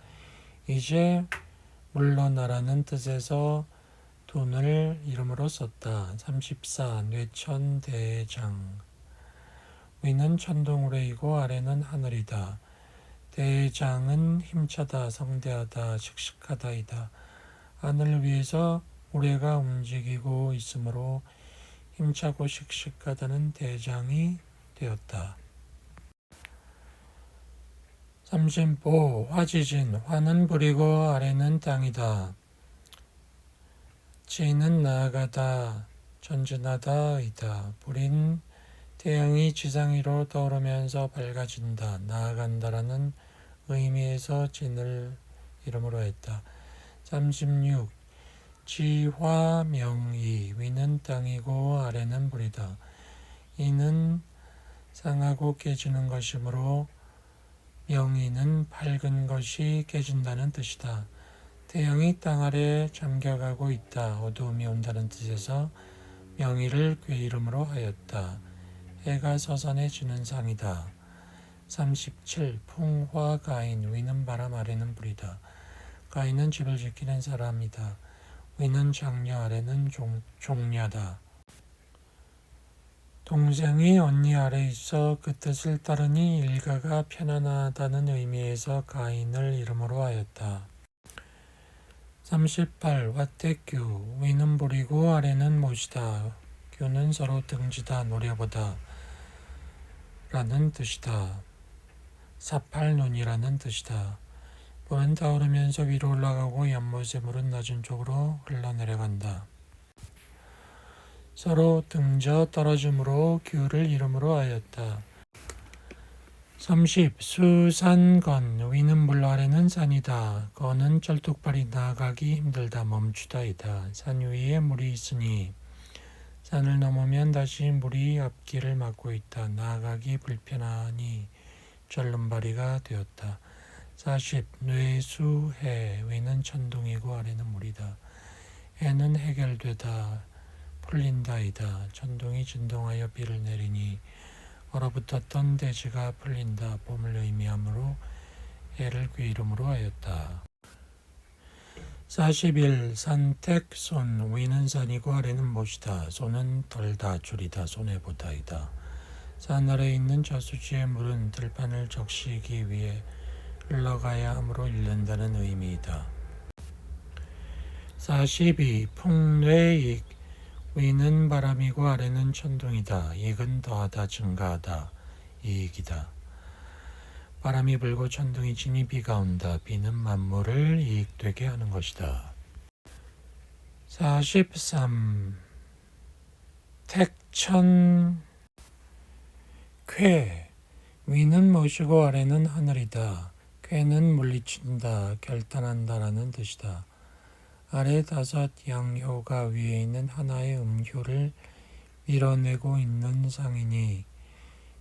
이제 물러나라는 뜻에서 둔을 이름으로 썼다. 34. 뇌천대장 위는 천둥우레이고 아래는 하늘이다. 대장은 힘차다, 성대하다, 씩씩하다이다. 하늘 위에서 우레가 움직이고 있으므로 힘차고 씩씩하다는 대장이 되었다. 35. 화지진 화는 불이고 아래는 땅이다. 지는 나아가다, 전진하다이다. 불인 태양이 지상 위로 떠오르면서 밝아진다, 나아간다라는 의미에서 진을 이름으로 했다. 36. 지화명이 위는 땅이고 아래는 불이다. 이는 상하고 깨지는 것이므로 명의는 밝은 것이 깨진다는 뜻이다. 태양이 땅 아래 잠겨가고 있다. 어두움이 온다는 뜻에서 명의를 그 이름으로 하였다. 해가 서산해지는 상이다. 37. 풍화 가인. 위는 바람 아래는 불이다. 가인은 집을 지키는 사람이다. 위는 장녀 아래는 종려다. 동생이 언니 아래 있어 그 뜻을 따르니 일가가 편안하다는 의미에서 가인을 이름으로 하였다. 38. 와태규. 위는 불이고 아래는 못이다. 규는 서로 등지다 노려보다 라는 뜻이다. 48눈이라는 뜻이다. 불은 타오르면서 위로 올라가고 연못의 물은 낮은 쪽으로 흘러내려간다. 서로 등져 떨어짐으로 규를 이름으로 하였다. 30. 수산건. 위는 물 아래는 산이다. 건은 쩔뚝발이 나가기 힘들다 멈추다이다. 산 위에 물이 있으니 산을 넘으면 다시 물이 앞길을 막고 있다. 나아가기 불편하니 절름발이가 되었다. 40. 뇌수해. 위는 천둥이고 아래는 물이다. 해는 해결되다 풀린다이다. 천둥이 진동하여 비를 내리니 얼어붙었던 대지가 풀린다. 봄을 의미하므로 해를 그 이름으로 하였다. 41. 산택손. 위는 산이고 아래는 못이다. 손은 덜다 줄이다 손해보다이다. 산 아래에 있는 저수지의 물은 들판을 적시기 위해 흘러가야 하므로 잃는다는 의미이다. 42. 풍뇌익. 위는 바람이고 아래는 천둥이다. 익은 더하다 증가하다 이익이다. 바람이 불고 천둥이 치니 비가 온다. 비는 만물을 이익되게 하는 것이다. 43. 택천 쾌. 위는 못이고 아래는 하늘이다. 쾌는 물리친다 결단한다라는 뜻이다. 아래 5 양효가 위에 있는 하나의 음효를 밀어내고 있는 상이니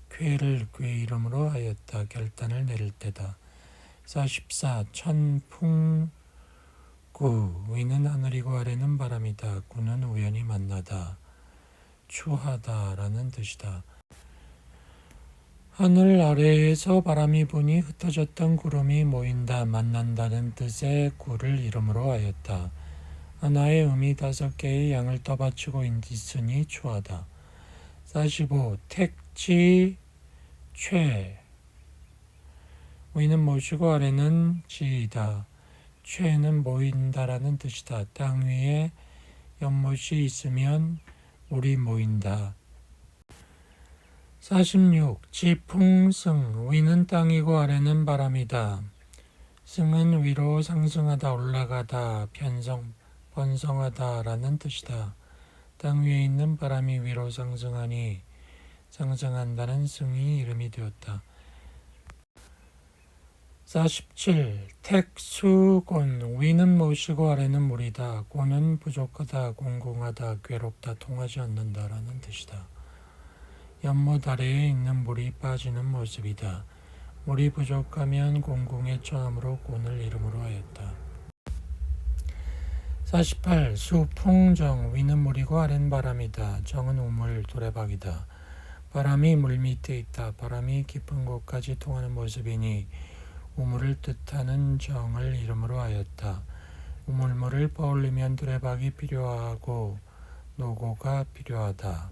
쾌를 그의 이름으로 하였다. 결단을 내릴 때다. 44. 천풍구. 위는 하늘이고 아래는 바람이다. 구는 우연히 만나다 추하다 라는 뜻이다. 하늘 아래에서 바람이 부니 흩어졌던 구름이 모인다 만난다는 뜻의 구를 이름으로 하였다. 하나의 음이 5개의 양을 떠받치고 있으니 추하다. 45. 택지 최. 위는 못이고 아래는 지이다. 최는 모인다라는 뜻이다. 땅 위에 연못이 있으면 물이 모인다. 46. 지풍승. 위는 땅이고 아래는 바람이다. 승은 위로 상승하다 올라가다 번성하다 라는 뜻이다. 땅 위에 있는 바람이 위로 상승하니 상승한다는 승이 이름이 되었다. 47. 택수곤. 위는 못이고 아래는 물이다. 곤은 부족하다 공공하다 괴롭다 통하지 않는다 라는 뜻이다. 연못 아래에 있는 물이 빠지는 모습이다. 물이 부족하면 공공에 처함으로 곤을 이름으로 하였다. 48. 수풍정. 위는 물이고 아래는 바람이다. 정은 우물 도래박이다. 바람이 물 밑에 있다. 바람이 깊은 곳까지 통하는 모습이니 우물을 뜻하는 정을 이름으로 하였다. 우물물을 퍼올리면 두레박이 필요하고 노고가 필요하다.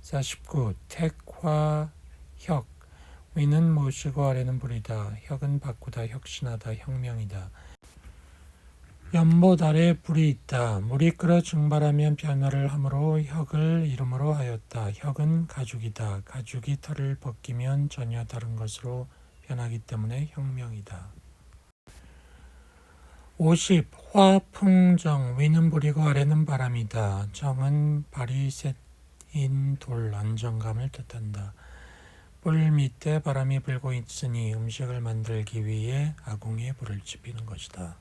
49. 택화혁. 위는 못이고 아래는 불이다. 혁은 바꾸다 혁신하다 혁명이다. 연못 아래에 불이 있다. 물이 끓어 증발하면 변화를 하므로 혁을 이름으로 하였다. 혁은 가죽이다. 가죽이 털을 벗기면 전혀 다른 것으로 변하기 때문에 혁명이다. 50. 화풍정. 위는 불이고 아래는 바람이다. 정은 발이 셋인 돌 안정감을 뜻한다. 불 밑에 바람이 불고 있으니 음식을 만들기 위해 아궁이에 불을 지피는 것이다.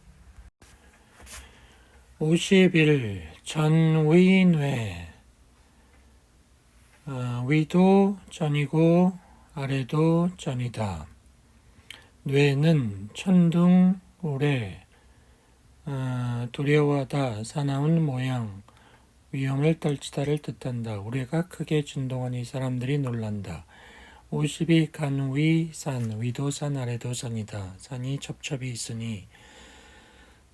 51. 전위뇌. 위도 전이고 아래도 전이다. 뇌는 천둥, 우레, 두려워하다, 사나운 모양, 위험을 떨치다를 뜻한다. 우리가 크게 진동하니 사람들이 놀란다. 52. 간위 산, 위도 산 아래도 산이다. 산이 첩첩이 있으니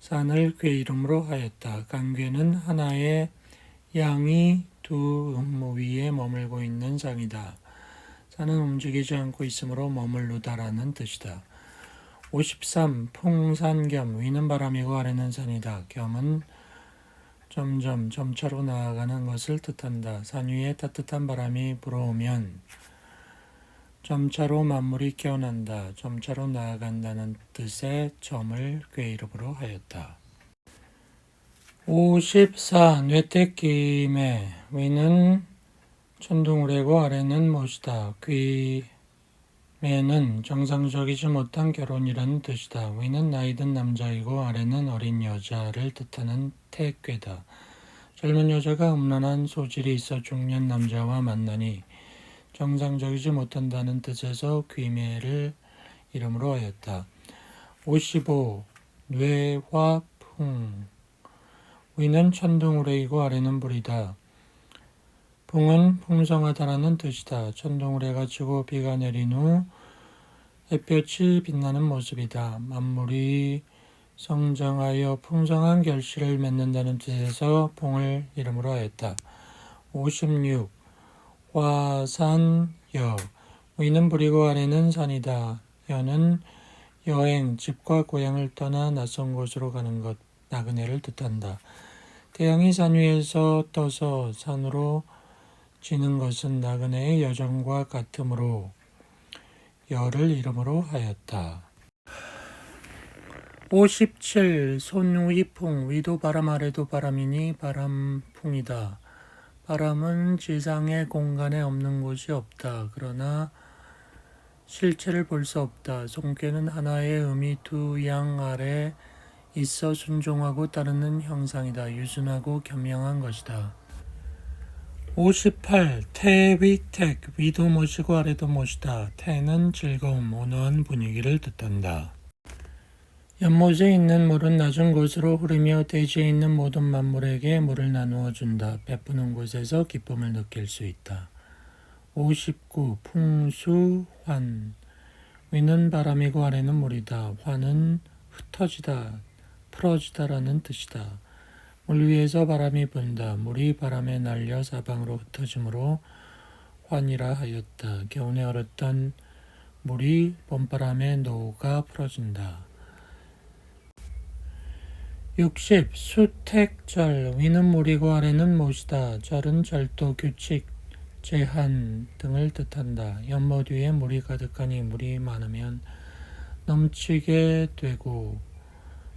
산을 궤 이름으로 하였다. 간궤는 하나의 양이 두 위에 머물고 있는 상이다. 산은 움직이지 않고 있으므로 머물르다라는 뜻이다. 53. 풍산겸, 위는 바람이고 아래는 산이다. 겸은 점차로 나아가는 것을 뜻한다. 산 위에 따뜻한 바람이 불어오면 점차로 만물이 깨어난다. 점차로 나아간다는 뜻의 점을 궤 이름으로 하였다. 54. 뇌택김에, 위는 천둥우레고 아래는 못이다. 귀매는 정상적이지 못한 결혼이라는 뜻이다. 위는 나이든 남자이고 아래는 어린 여자를 뜻하는 태괴다. 젊은 여자가 음란한 소질이 있어 중년 남자와 만나니 정상적이지 못한다는 뜻에서 귀매를 이름으로 하였다. 55. 뇌화풍, 위는 천둥우레이고 아래는 불이다. 풍은 풍성하다라는 뜻이다. 천둥우레가 치고 비가 내린 후 햇볕이 빛나는 모습이다. 만물이 성장하여 풍성한 결실을 맺는다는 뜻에서 풍을 이름으로 하였다. 56. 화산여, 위는 불이고 아래는 산이다. 여는 여행, 집과 고향을 떠나 낯선 곳으로 가는 것, 나그네를 뜻한다. 태양이 산 위에서 떠서 산으로 지는 것은 나그네의 여정과 같으므로 여를 이름으로 하였다. 57. 손위풍, 위도 바람 아래도 바람이니 바람풍이다. 바람은 지상의 공간에 없는 곳이 없다. 그러나 실체를 볼 수 없다. 손괴는 하나의 음이 두 양 아래 있어 순종하고 따르는 형상이다. 유순하고 겸양한 것이다. 58. 태위택, 위도 못이고 아래도 못이다. 태는 즐거움, 온화한 분위기를 뜻한다. 연못에 있는 물은 낮은 곳으로 흐르며 대지에 있는 모든 만물에게 물을 나누어 준다. 베푸는 곳에서 기쁨을 느낄 수 있다. 59. 풍수환, 위는 바람이고 아래는 물이다. 환은 흩어지다, 풀어지다라는 뜻이다. 물 위에서 바람이 분다. 물이 바람에 날려 사방으로 흩어지므로 환이라 하였다. 겨우내 얼었던 물이 봄바람에 녹아 풀어진다. 60. 수택절, 위는 물이고 아래는 못이다. 절은 절도, 규칙, 제한 등을 뜻한다. 연못 위에 물이 가득하니 물이 많으면 넘치게 되고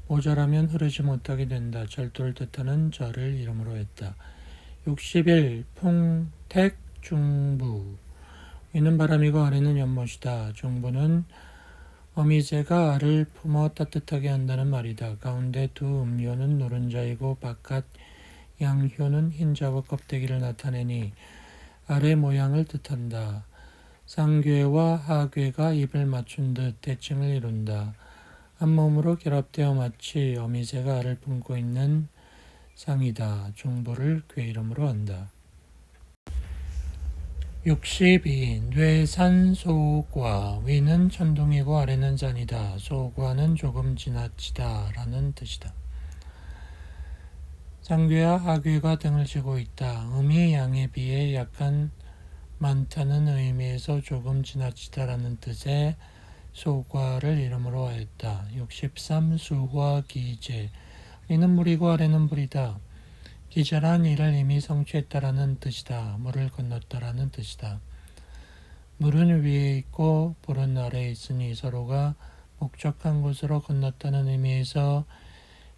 모자라면 흐르지 못하게 된다. 절도를 뜻하는 절을 이름으로 했다. 61. 풍택중부, 위는 바람이고 아래는 연못이다. 중부는 어미새가 알을 품어 따뜻하게 한다는 말이다. 가운데 두 음료는 노른자이고 바깥 양효는 흰자와 껍데기를 나타내니 알의 모양을 뜻한다. 상괴와 하괴가 입을 맞춘 듯 대칭을 이룬다. 한 몸으로 결합되어 마치 어미새가 알을 품고 있는 상이다. 중부를 궤 이름으로 한다. 62. 뇌산소과, 위는 천둥이고 아래는 산이다. 소과는 조금 지나치다 라는 뜻이다. 상괴와 하괴가 등을 지고 있다. 음이 양에 비해 약간 많다는 의미에서 조금 지나치다라는 뜻의 소과를 이름으로 하였다. 63. 수화기제, 위는 물이고 아래는 불이다. 기절한 일을 이미 성취했다라는 뜻이다. 물을 건넜다라는 뜻이다. 물은 위에 있고 불은 아래에 있으니 서로가 목적한 곳으로 건넜다는 의미에서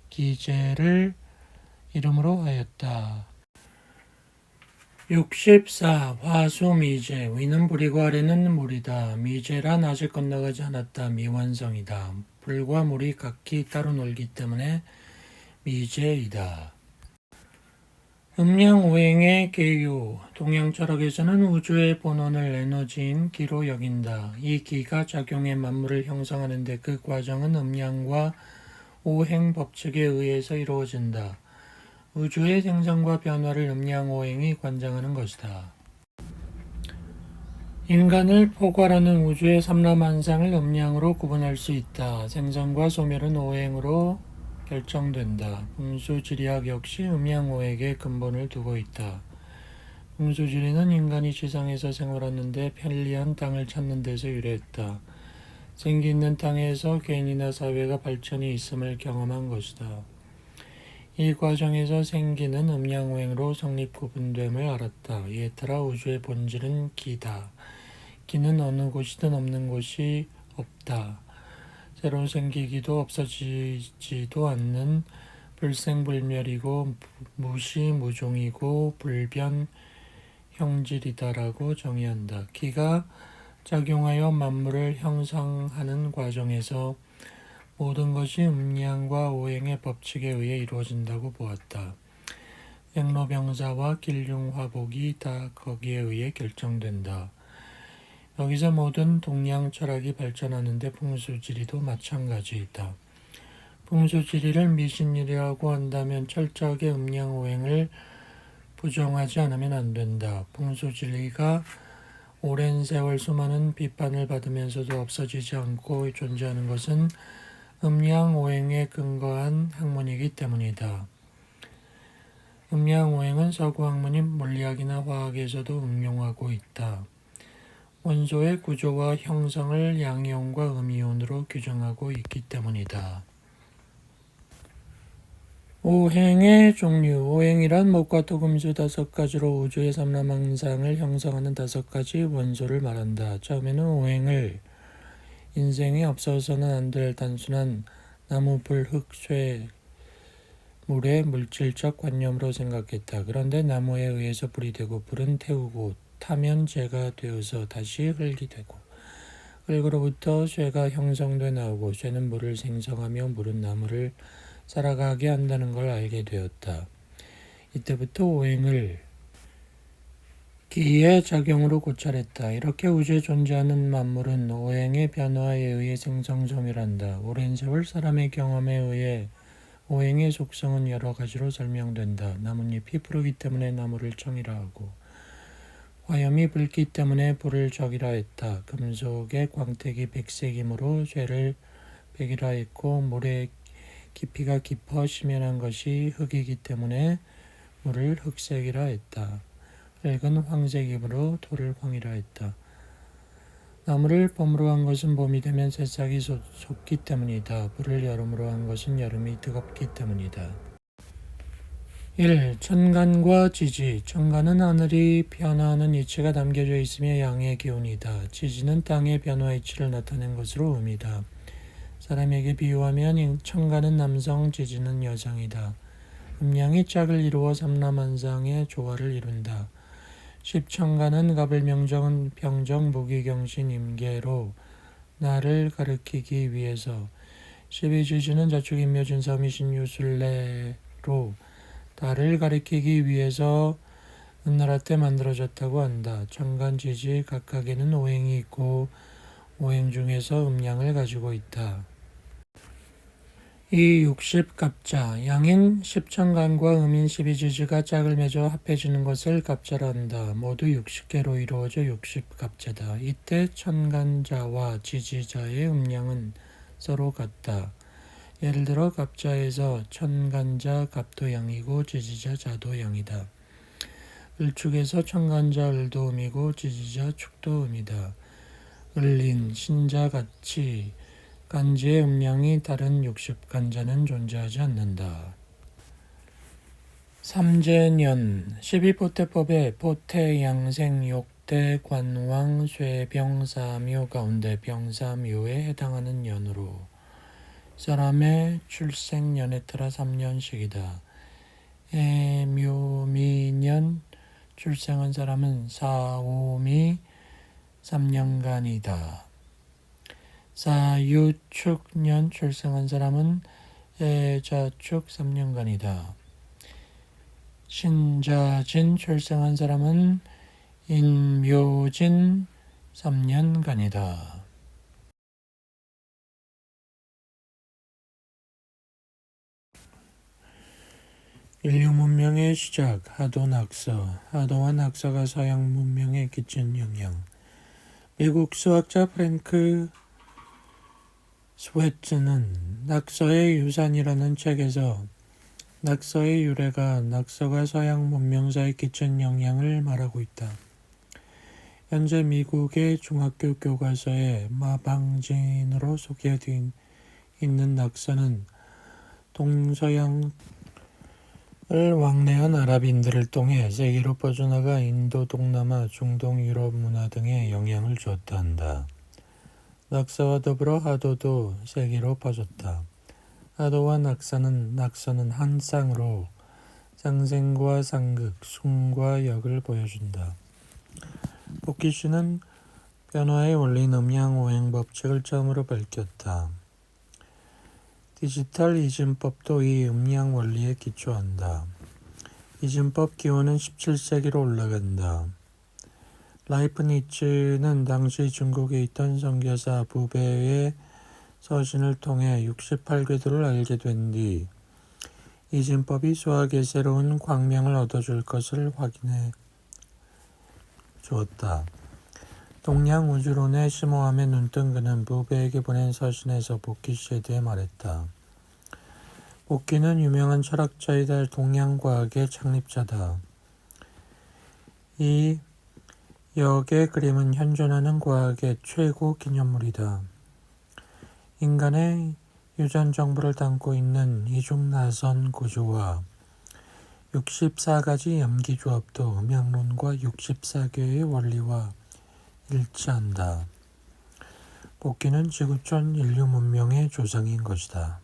기제를 이름으로 하였다. 64. 화수미제, 위는 불이고 아래는 물이다. 미제란 아직 건너가지 않았다. 미완성이다. 불과 물이 각기 따로 놀기 때문에 미제이다. 음양오행의 계유, 동양 철학에서는 우주의 본원을 에너지인 기로 여긴다. 이 기가 작용해 만물을 형성하는데 그 과정은 음양과 오행 법칙에 의해서 이루어진다. 우주의 생성과 변화를 음양오행이 관장하는 것이다. 인간을 포괄하는 우주의 삼라만상을 음양으로 구분할 수 있다. 생성과 소멸은 오행으로 결정된다. 풍수지리학 역시 음양오행의 근본을 두고 있다. 풍수지리는 인간이 지상에서 생활하는데 편리한 땅을 찾는 데서 유래했다. 생기 있는 땅에서 개인이나 사회가 발전이 있음을 경험한 것이다. 이 과정에서 생기는 음양오행으로 성립구분됨을 알았다. 이에 따라 우주의 본질은 기다. 기는 어느 곳이든 없는 곳이 없다. 새로 생기기도 없어지지도 않는 불생불멸이고 무시무종이고 불변형질이다라고 정의한다. 기가 작용하여 만물을 형성하는 과정에서 모든 것이 음양과 오행의 법칙에 의해 이루어진다고 보았다. 생로병사와 길흉화복이 다 거기에 의해 결정된다. 여기서 모든 동양 철학이 발전하는데 풍수지리도 마찬가지이다. 풍수지리를 미신이라고 한다면 철저하게 음양오행을 부정하지 않으면 안 된다. 풍수지리가 오랜 세월 수많은 비판을 받으면서도 없어지지 않고 존재하는 것은 음양오행에 근거한 학문이기 때문이다. 음양오행은 서구학문인 물리학이나 화학에서도 응용하고 있다. 원소의 구조와 형성을 양이온과 음이온으로 규정하고 있기 때문이다. 오행의 종류. 오행이란 목과 토, 금수 5가지로 우주의 삼라망상을 형성하는 5가지 원소를 말한다. 처음에는 오행을 인생에 없어서는 안 될 단순한 나무, 불, 흙, 쇠, 물의 물질적 관념으로 생각했다. 그런데 나무에 의해서 불이 되고 불은 태우고 타면 재가 되어서 다시 흙이 되고 흙으로부터 쇠가 형성돼 나오고 쇠는 물을 생성하며 물은 나무를 살아가게 한다는 걸 알게 되었다. 이때부터 오행을 기의 작용으로 고찰했다. 이렇게 우주에 존재하는 만물은 오행의 변화에 의해 생성소멸한다. 오랜 세월 사람의 경험에 의해 오행의 속성은 여러 가지로 설명된다. 나뭇잎이 푸르기 때문에 나무를 청이라 하고 화염이 붉기 때문에 불을 적이라 했다. 금속의 광택이 백색이므로 쇠를 백이라 했고 물의 깊이가 깊어 심연한 것이 흙이기 때문에 물을 흑색이라 했다. 흙은 황색이므로 돌을 황이라 했다. 나무를 봄으로 한 것은 봄이 되면 새싹이 솟기 때문이다. 불을 여름으로 한 것은 여름이 뜨겁기 때문이다. 1. 천간과 지지. 천간은 하늘이 변화하는 이치가 담겨져 있으며 양의 기운이다. 지지는 땅의 변화 이치를 나타낸 것으로 의미다. 사람에게 비유하면 천간은 남성, 지지는 여성이다. 음양이 짝을 이루어 삼라만상의 조화를 이룬다. 십천간은 갑을명정, 병정, 무기경신, 임계로 나를 가리키기 위해서, 십이지지는 자축인묘진사미 신유술래로 달을 가리키기 위해서 은나라 때 만들어졌다고 한다. 천간지지 각각에는 오행이 있고 오행 중에서 음양을 가지고 있다. 이 60갑자, 양인 십천간과 음인 십이지지가 짝을 맺어 합해지는 것을 갑자라 한다. 모두 60개로 이루어져 60갑자다. 이때 천간자와 지지자의 음양은 서로 같다. 예를 들어 갑자에서 천간자 갑도양이고 지지자 자도양이다. 을축에서 천간자 을도음이고 지지자 축도음이다. 을인, 신자같이 간지의 음양이 다른 60간자는 존재하지 않는다. 삼재년, 12포태법에 포태, 양생, 욕대, 관왕, 쇠병, 사묘 가운데 병사묘에 해당하는 년으로 사람의 출생년에 따라 3년씩이다. 애묘미년 출생한 사람은 사오미 3년간이다. 사유축년 출생한 사람은 애자축 3년간이다. 신자진 출생한 사람은 인묘진 3년간이다. 인류 문명의 시작, 하도 낙서. 하도와 낙서가 서양 문명에 끼친 영향. 미국 수학자 프랭크 스웨트는 낙서의 유산이라는 책에서 낙서의 유래가 낙서가 서양 문명사에 끼친 영향을 말하고 있다. 현재 미국의 중학교 교과서에 마방진으로 소개되어 있는 낙서는 동서양을 왕래한 아랍인들을 통해 세계로 퍼져나가 인도, 동남아, 중동, 유럽 문화 등에 영향을 주었다 한다. 낙서와 더불어 하도도 세계로 퍼졌다. 하도와 낙서는 한 쌍으로 상생과 상극, 순과 역을 보여준다. 보키시는 변화의 원리인 음양오행 법칙을 처음으로 밝혔다. 디지털 이진법도 이 음양 원리에 기초한다. 이진법 기원은 17세기로 올라간다. 라이프니츠는 당시 중국에 있던 선교사 부배의 서신을 통해 68궤도를 알게 된 뒤 이진법이 수학의 새로운 광명을 얻어줄 것을 확인해 주었다. 동양 우주론의 심오함에 눈뜬 그는 부배에게 보낸 서신에서 보키시에 대해 말했다. 보키는 유명한 철학자이다. 동양과학의 창립자다. 이 역의 그림은 현존하는 과학의 최고 기념물이다. 인간의 유전 정보를 담고 있는 이중나선 구조와 64가지 염기조합도 음양론과 64개의 원리와 일치한다. 보키는 지구촌 인류 문명의 조상인 것이다.